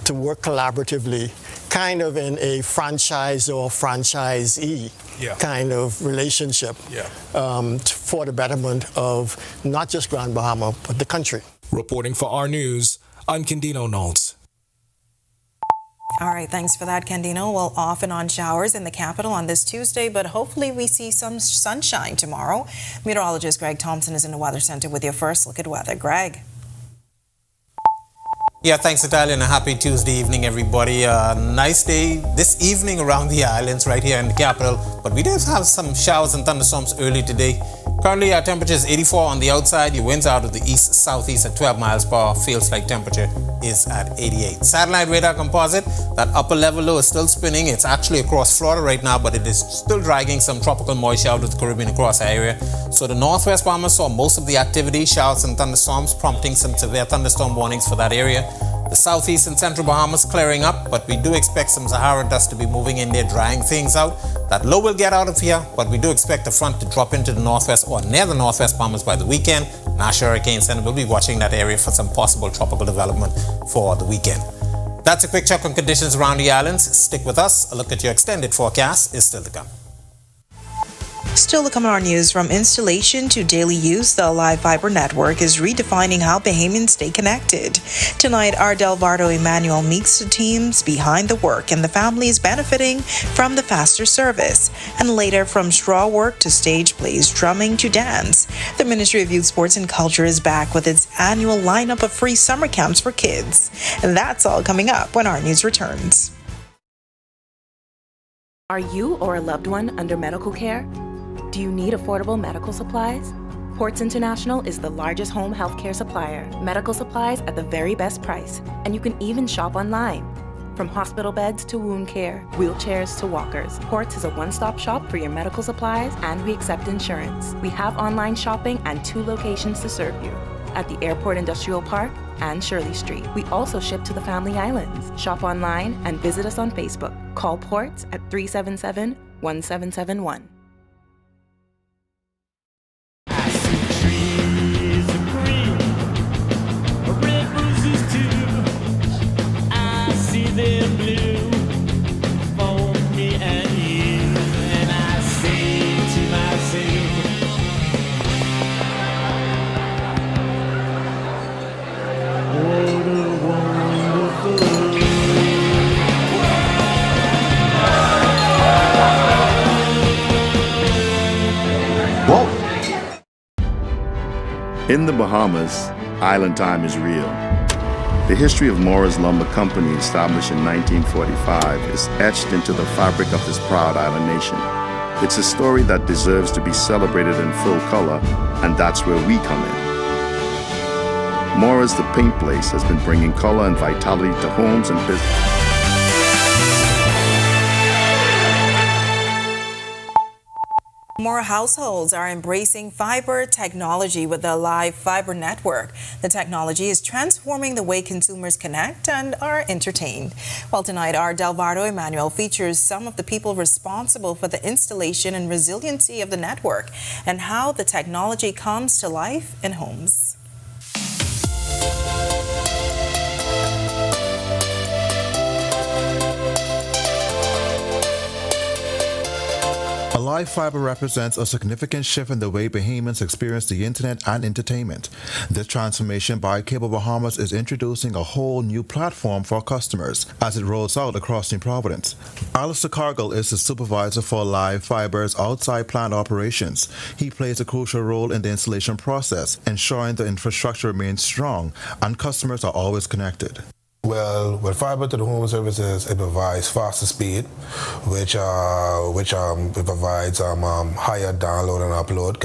to work collaboratively, kind of in a franchise or franchisee kind of relationship for the betterment of not just Grand Bahama, but the country. Reporting for Our News, I'm Candino Knowles. All right, thanks for that, Candino. Well, off and on showers in the capital on this Tuesday, but hopefully we see some sunshine tomorrow. Meteorologist Greg Thompson is in the Weather Center with your first look at weather. Greg. Yeah, thanks, Natalia, and a happy Tuesday evening, everybody. Nice day this evening around the islands right here in the capital, but we did have some showers and thunderstorms early today. Currently, our temperature is 84 on the outside. Your winds out of the east-southeast at 12 miles per hour. Feels like temperature is at 88. Satellite radar composite, that upper level low is still spinning. It's actually across Florida right now, but it is still dragging some tropical moisture out of the Caribbean across our area. So the northwest Bahamas saw most of the activity, showers and thunderstorms, prompting some severe thunderstorm warnings for that area. The southeast and central Bahamas clearing up, but we do expect some Sahara dust to be moving in there, drying things out. That low will get out of here, but we do expect the front to drop into the northwest or near the northwest Bahamas by the weekend. National Hurricane Center will be watching that area for some possible tropical development for the weekend. That's a quick check on conditions around the islands. Stick with us. A look at your extended forecast is still to come. Still to come in our news, from installation to daily use, the Alive Fiber Network is redefining how Bahamians stay connected. Tonight, our Delvardo Emmanuel meets the teams behind the work, and the family is benefiting from the faster service. And later, from straw work to stage plays, drumming to dance, the Ministry of Youth, Sports and Culture is back with its annual lineup of free summer camps for kids. And that's all coming up when our news returns. Are you or a loved one under medical care? Do you need affordable medical supplies? Ports International is the largest home healthcare supplier. Medical supplies at the very best price, and you can even shop online. From hospital beds to wound care, wheelchairs to walkers, Ports is a one-stop shop for your medical supplies, and we accept insurance. We have online shopping and 2 locations to serve you, at the Airport Industrial Park and Shirley Street. We also ship to the Family Islands. Shop online and visit us on Facebook. Call Ports at 377-1771. In the Bahamas, island time is real. The history of Morris Lumber Company, established in 1945, is etched into the fabric of this proud island nation. It's a story that deserves to be celebrated in full color, and that's where we come in. Morris, the paint place, has been bringing color and vitality to homes and business. More households are embracing fiber technology with the Live Fiber Network. The technology is transforming the way consumers connect and are entertained. Well, tonight, our Delvardo Emmanuel features some of the people responsible for the installation and resiliency of the network and how the technology comes to life in homes. Live fiber represents a significant shift in the way Bahamians experience the internet and entertainment. This transformation by Cable Bahamas is introducing a whole new platform for customers as it rolls out across New Providence. Alistair Cargill is the supervisor for Live Fiber's outside plant operations. He plays a crucial role in the installation process, ensuring the infrastructure remains strong and customers are always connected. Well, with fiber to the home services, it provides faster speed, which it provides higher download and upload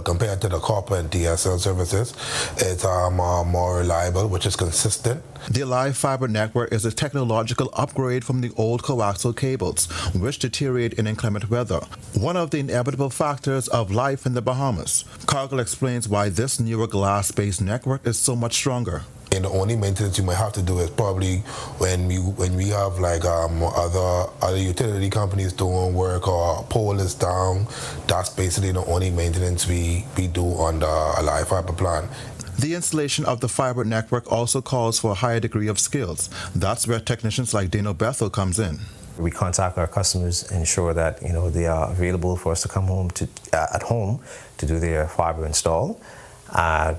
compared to the copper and DSL services. It's more reliable, which is consistent. The Live Fiber Network is a technological upgrade from the old coaxial cables, which deteriorate in inclement weather, one of the inevitable factors of life in the Bahamas. Cargill explains why this newer glass-based network is so much stronger. And the only maintenance you might have to do is probably when we have like other utility companies doing work or a pole is down. That's basically the only maintenance we do on the Live Fiber plant. The installation of the fiber network also calls for a higher degree of skills. That's where technicians like Dano Bethel comes in. We contact our customers, ensure that they are available for us to come home at home to do their fiber install.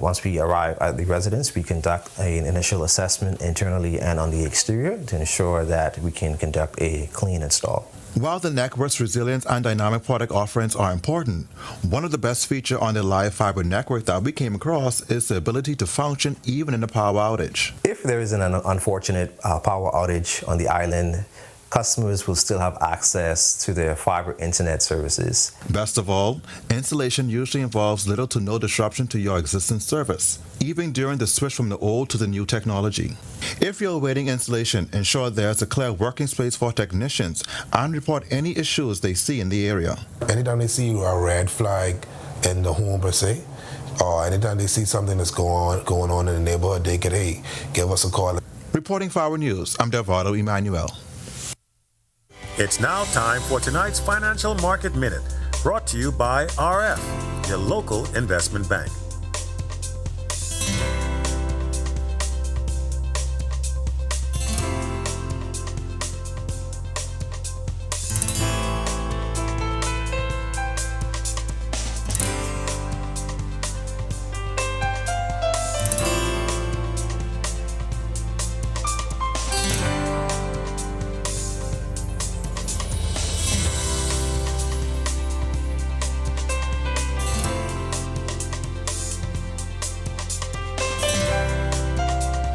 Once we arrive at the residence, we conduct an initial assessment internally and on the exterior to ensure that we can conduct a clean install. While the network's resilience and dynamic product offerings are important, one of the best features on the Live Fiber network that we came across is the ability to function even in a power outage. If there is an unfortunate power outage on the island, customers will still have access to their fiber internet services. Best of all, installation usually involves little to no disruption to your existing service, even during the switch from the old to the new technology. If you're awaiting installation, ensure there's a clear working space for technicians and report any issues they see in the area. Anytime they see a red flag in the home per se, or anytime they see something that's going on in the neighborhood, they can, give us a call. Reporting for our news, I'm Delvardo Emmanuel. It's now time for tonight's Financial Market Minute, brought to you by RF, your local investment bank.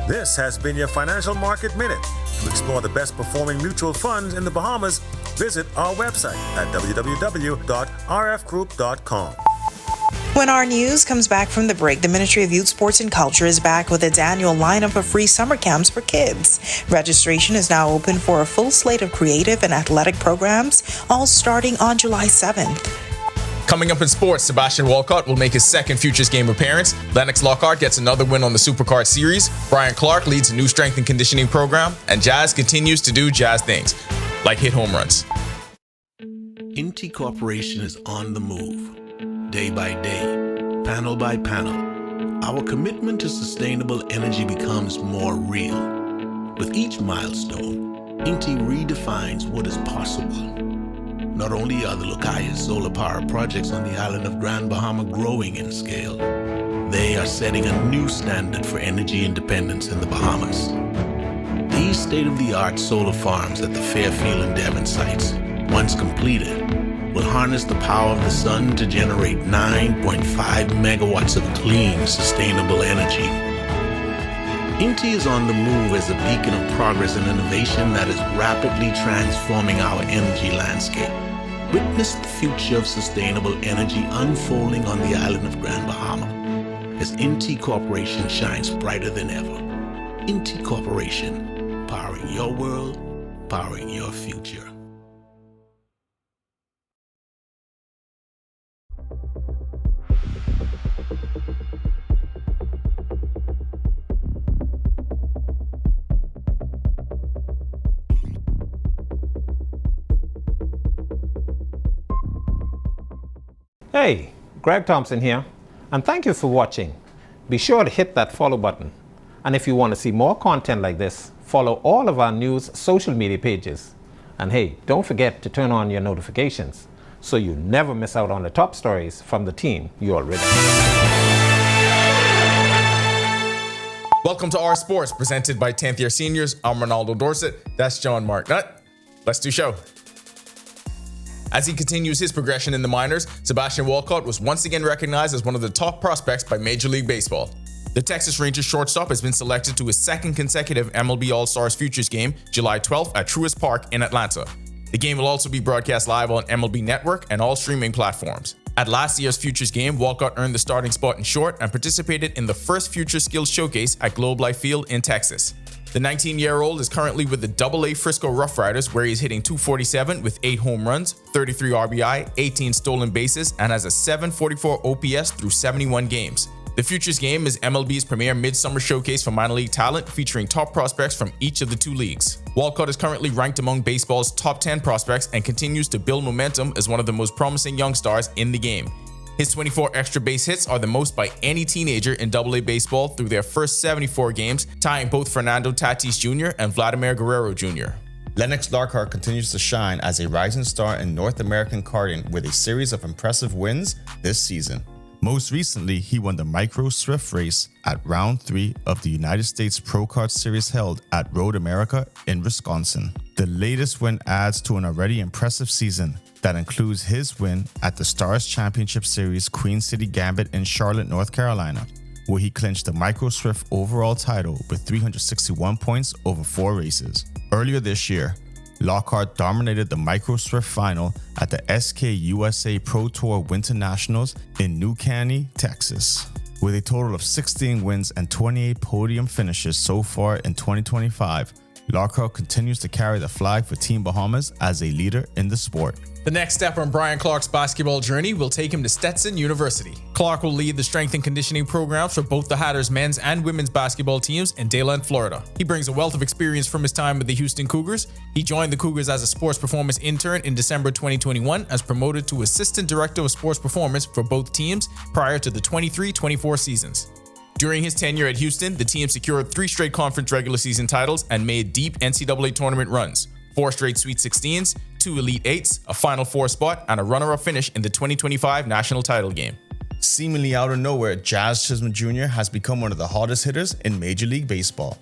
This has been your Financial Market Minute. To explore the best performing mutual funds in the Bahamas, visit our website at www.rfgroup.com. When our news comes back from the break, the Ministry of Youth, Sports and Culture is back with its annual lineup of free summer camps for kids. Registration is now open for a full slate of creative and athletic programs, all starting on July 7th. Coming up in sports, Sebastian Walcott will make his second Futures game appearance. Lennox Lockhart gets another win on the Supercard Series. Brian Clark leads a new strength and conditioning program. And Jazz continues to do Jazz things, like hit home runs. Inti Corporation is on the move. Day by day, panel by panel, our commitment to sustainable energy becomes more real. With each milestone, Inti redefines what is possible. Not only are the Lucayas solar power projects on the island of Grand Bahama growing in scale, they are setting a new standard for energy independence in the Bahamas. These state-of-the-art solar farms at the Fairfield and Devon sites, once completed, will harness the power of the sun to generate 9.5 megawatts of clean, sustainable energy. Inti is on the move as a beacon of progress and innovation that is rapidly transforming our energy landscape. Witness the future of sustainable energy unfolding on the island of Grand Bahama as Inti Corporation shines brighter than ever. Inti Corporation, powering your world, powering your future. Hey, Greg Thompson here, and thank you for watching. Be sure to hit that follow button. And if you want to see more content like this, follow all of our news social media pages. And hey, don't forget to turn on your notifications so you never miss out on the top stories from the team you already know. Welcome to Our Sports, presented by 10th year seniors. I'm Ronaldo Dorset. That's John Mark Nutt. Let's do show. As he continues his progression in the minors, Sebastian Walcott was once again recognized as one of the top prospects by Major League Baseball. The Texas Rangers shortstop has been selected to his second consecutive MLB All-Stars Futures game, July 12th at Truist Park in Atlanta. The game will also be broadcast live on MLB Network and all streaming platforms. At last year's Futures game, Walcott earned the starting spot in short and participated in the first Future Skills Showcase at Globe Life Field in Texas. The 19-year-old is currently with the AA Frisco Rough Riders, where he's hitting .247 with 8 home runs, 33 RBI, 18 stolen bases, and has a .744 OPS through 71 games. The Futures Game is MLB's premier midsummer showcase for minor league talent, featuring top prospects from each of the two leagues. Walcott is currently ranked among baseball's top 10 prospects and continues to build momentum as one of the most promising young stars in the game. His 24 extra base hits are the most by any teenager in AA baseball through their first 74 games, tying both Fernando Tatis Jr. and Vladimir Guerrero Jr. Lennox Lockhart continues to shine as a rising star in North American karting with a series of impressive wins this season. Most recently, he won the Micro Swift race at Round 3 of the United States Pro Kart Series held at Road America in Wisconsin. The latest win adds to an already impressive season that includes his win at the Stars Championship Series Queen City Gambit in Charlotte, North Carolina, where he clinched the Micro Swift overall title with 361 points over 4 races. Earlier this year, Lockhart dominated the Micro Swift final at the SK USA Pro Tour Winter Nationals in New Caney, Texas. With a total of 16 wins and 28 podium finishes so far in 2025, Lockhart continues to carry the flag for Team Bahamas as a leader in the sport. The next step on Brian Clark's basketball journey will take him to Stetson University. Clark will lead the strength and conditioning programs for both the Hatters men's and women's basketball teams in Dayland, Florida. He brings a wealth of experience from his time with the Houston Cougars. He joined the Cougars as a sports performance intern in December 2021, as promoted to Assistant Director of Sports Performance for both teams prior to the 23-24 seasons. During his tenure at Houston, the team secured 3 straight conference regular season titles and made deep NCAA tournament runs, 4 straight Sweet 16s, 2 Elite 8s, a Final Four spot, and a runner-up finish in the 2025 national title game. Seemingly out of nowhere, Jazz Chisholm Jr. has become one of the hottest hitters in Major League Baseball.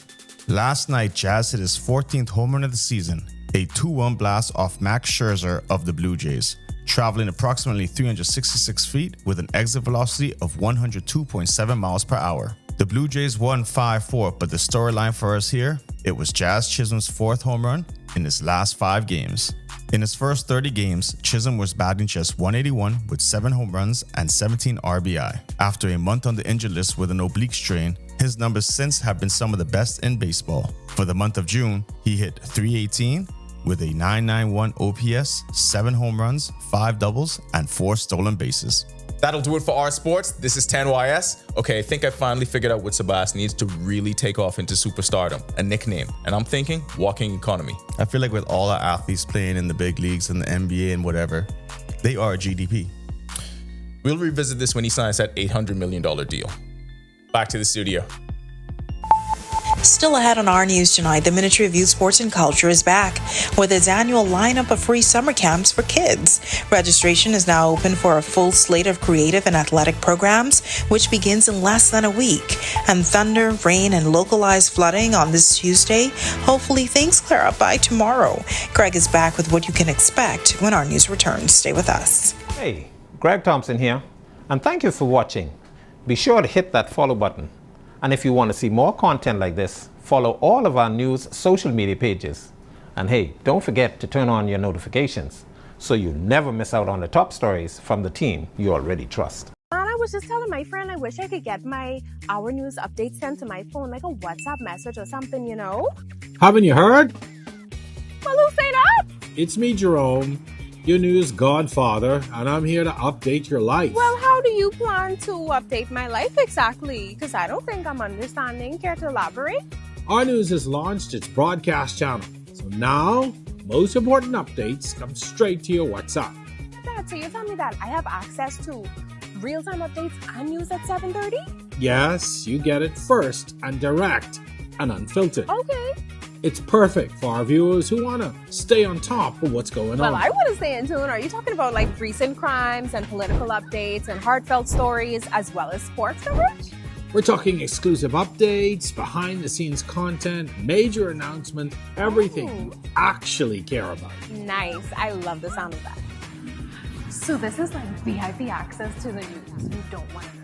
Last night, Jazz hit his 14th home run of the season, a 2-1 blast off Max Scherzer of the Blue Jays, traveling approximately 366 feet with an exit velocity of 102.7 miles per hour. The Blue Jays won 5-4, but the storyline for us here, it was Jazz Chisholm's 4th home run in his last 5 games. In his first 30 games, Chisholm was batting just .181 with 7 home runs and 17 RBI. After a month on the injured list with an oblique strain, his numbers since have been some of the best in baseball. For the month of June, he hit .318 with a .991 OPS, 7 home runs, 5 doubles, and 4 stolen bases. That'll do it for our sports. This is 10YS. Okay, I think I finally figured out what Sebastian needs to really take off into superstardom, a nickname. And I'm thinking walking economy. I feel like with all our athletes playing in the big leagues and the NBA and whatever, they are GDP. We'll revisit this when he signs that $800 million deal. Back to the studio. Still ahead on our news tonight, the Ministry of Youth, Sports and Culture is back with its annual lineup of free summer camps for kids. Registration is now open for a full slate of creative and athletic programs, which begins in less than a week. And thunder, rain, and localized flooding on this Tuesday. Hopefully things clear up by tomorrow. Greg is back with what you can expect when our news returns. Stay with us. Hey, Greg Thompson here, and thank you for watching. Be sure to hit that follow button. And if you want to see more content like this, follow all of our news social media pages. And hey, don't forget to turn on your notifications so you never miss out on the top stories from the team you already trust. And I was just telling my friend I wish I could get my Our News updates sent to my phone, like a WhatsApp message or something, you know? Haven't you heard? Well, who say that? It's me, Jerome, your news godfather, and I'm here to update your life. Well, how do you plan to update my life exactly? Because I don't think I'm understanding. Care to elaborate? Our News has launched its broadcast channel. So now, most important updates come straight to your WhatsApp. Dad, so you tell me that I have access to real-time updates and news at 7:30? Yes, you get it first and direct and unfiltered. Okay. It's perfect for our viewers who want to stay on top of what's going on. Well, I want to stay in tune. Are you talking about like recent crimes and political updates and heartfelt stories as well as sports coverage? We're talking exclusive updates, behind-the-scenes content, major announcement, everything you actually care about. Nice. I love the sound of that. So this is like VIP access to the news you don't want to miss.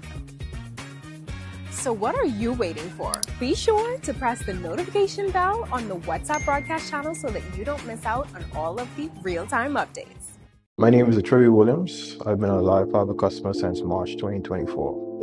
So what are you waiting for? Be sure to press the notification bell on the WhatsApp broadcast channel so that you don't miss out on all of the real-time updates. My name is Troy Williams. I've been a live fiber customer since March 2024.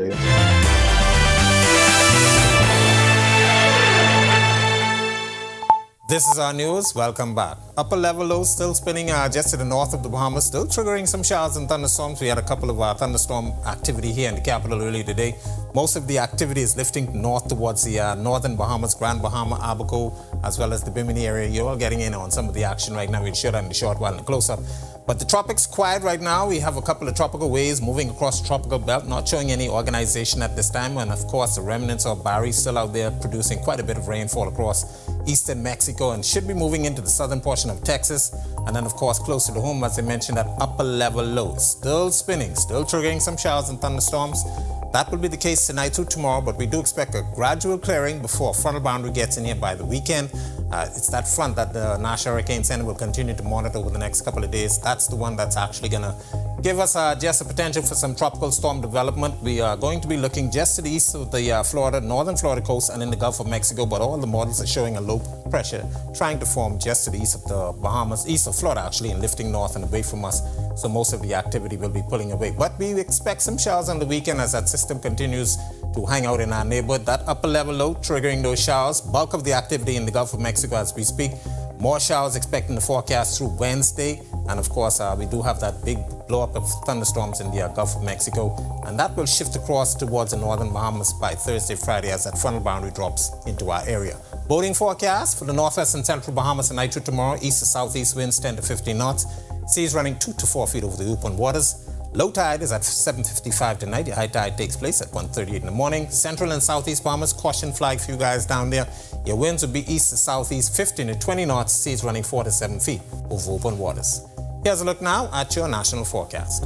This is our news. Welcome back. Upper level low still spinning just to the north of the Bahamas, still triggering some showers and thunderstorms. We had a couple of thunderstorm activity here in the capital earlier today. Most of the activity is lifting north towards the northern Bahamas, Grand Bahama, Abaco, as well as the Bimini area. You're all getting in on some of the action right now. We'll show that in the short while in the close-up. But the tropics quiet right now. We have a couple of tropical waves moving across the tropical belt, not showing any organization at this time. And of course, the remnants of Barry still out there producing quite a bit of rainfall across eastern Mexico and should be moving into the southern portion of Texas. And then, of course, closer to home, as I mentioned, that upper level low. Still spinning, still triggering some showers and thunderstorms. That will be the case tonight through tomorrow, but we do expect a gradual clearing before a frontal boundary gets in here by the weekend. It's that front that the National Hurricane Center will continue to monitor over the next couple of days. That's the one that's actually going to give us just a potential for some tropical storm development. We are going to be looking just to the east of the northern Florida coast and in the Gulf of Mexico, but all the models are showing a low pressure trying to form just to the east of the Bahamas, east of Florida actually, and lifting north and away from us. So most of the activity will be pulling away. But we expect some showers on the weekend as that system continues to hang out in our neighborhood. That upper level low triggering those showers. Bulk of the activity in the Gulf of Mexico as we speak. More showers expected in the forecast through Wednesday. And of course, we do have that big blow up of thunderstorms in the Gulf of Mexico. And that will shift across towards the northern Bahamas by Thursday, Friday as that frontal boundary drops into our area. Boating forecast for the northwest and central Bahamas tonight through tomorrow. East to southeast winds 10 to 15 knots. Seas running 2 to 4 feet over the open waters. Low tide is at 7:55 tonight. Your high tide takes place at 1:38 in the morning. Central and southeast Bahamas, caution flag for you guys down there. Your winds will be east to southeast 15 to 20 knots. Seas running 4 to 7 feet over open waters. Here's a look now at your national forecast.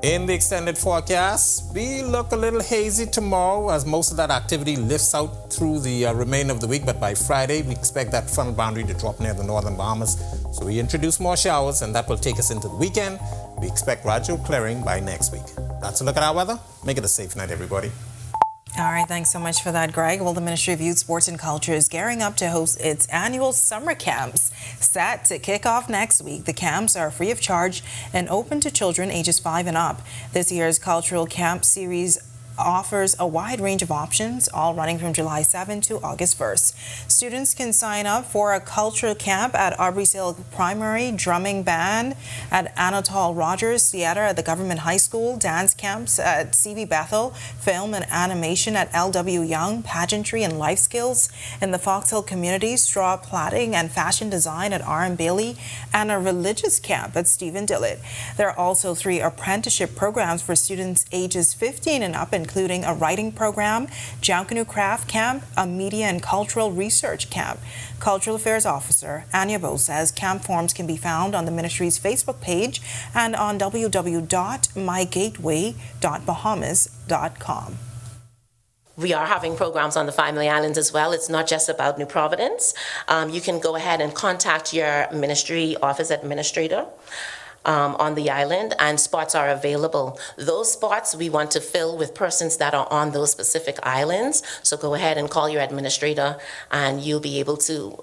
In the extended forecast, we look a little hazy tomorrow as most of that activity lifts out through the remainder of the week. But by Friday, we expect that frontal boundary to drop near the northern Bahamas. So we introduce more showers and that will take us into the weekend. We expect gradual clearing by next week. That's a look at our weather. Make it a safe night, everybody. All right, thanks so much for that, Greg. Well, the Ministry of Youth, Sports and Culture is gearing up to host its annual summer camps, set to kick off next week. The camps are free of charge and open to children ages 5 and up. This year's cultural camp series offers a wide range of options, all running from July 7 to August 1st. Students can sign up for a cultural camp at Aubrey's Hill Primary, drumming band at Anatole Rogers Theater at the Government High School, dance camps at CV Bethel, film and animation at LW Young, pageantry and life skills in the Fox Hill community, straw plaiting and fashion design at R.M. Bailey, and a religious camp at Stephen Dillett. There are also 3 apprenticeship programs for students ages 15 and up, including a writing program, Jankanu Craft Camp, a media and cultural research camp. Cultural Affairs Officer Anya Bo says camp forms can be found on the ministry's Facebook page and on www.mygateway.bahamas.com. We are having programs on the Family Islands as well. It's not just about New Providence. You can go ahead and contact your ministry office administrator on the island, and spots are available. Those spots we want to fill with persons that are on those specific islands. So go ahead and call your administrator and you'll be able to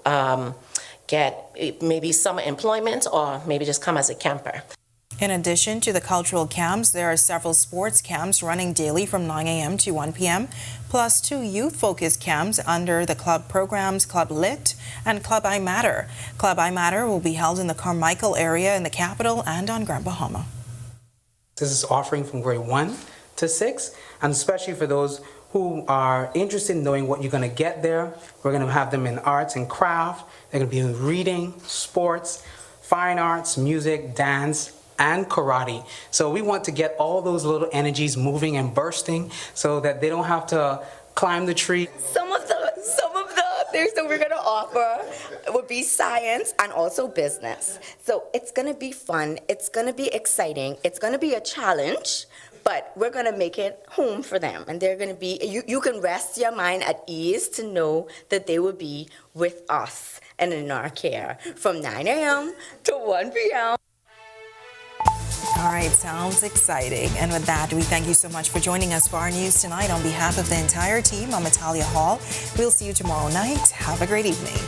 get maybe summer employment or maybe just come as a camper. In addition to the cultural camps, there are several sports camps running daily from 9 a.m. to 1 p.m., plus 2 youth-focused camps under the club programs Club Lit and Club I Matter. Club I Matter will be held in the Carmichael area in the capital and on Grand Bahama. This is offering from grade 1 to 6, and especially for those who are interested in knowing what you're going to get there. We're going to have them in arts and craft. They're going to be in reading, sports, fine arts, music, dance, and karate. So we want to get all those little energies moving and bursting so that they don't have to climb the tree. Some of the things that we're going to offer would be science and also business. So it's going to be fun. It's going to be exciting. It's going to be a challenge, but we're going to make it home for them. And they're going to be, you can rest your mind at ease to know that they will be with us and in our care from 9 a.m. to 1 p.m. All right, sounds exciting. And with that, we thank you so much for joining us for our news tonight. On behalf of the entire team, I'm Natalia Hall. We'll see you tomorrow night. Have a great evening.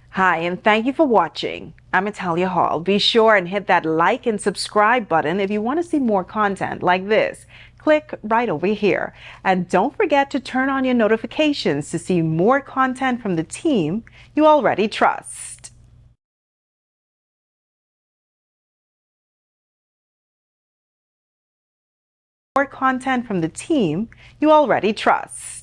Hi, and thank you for watching. I'm Natalia Hall. Be sure and hit that like and subscribe button if you want to see more content like this. Click right over here. And don't forget to turn on your notifications to see more content from the team you already trust. More content from the team you already trust.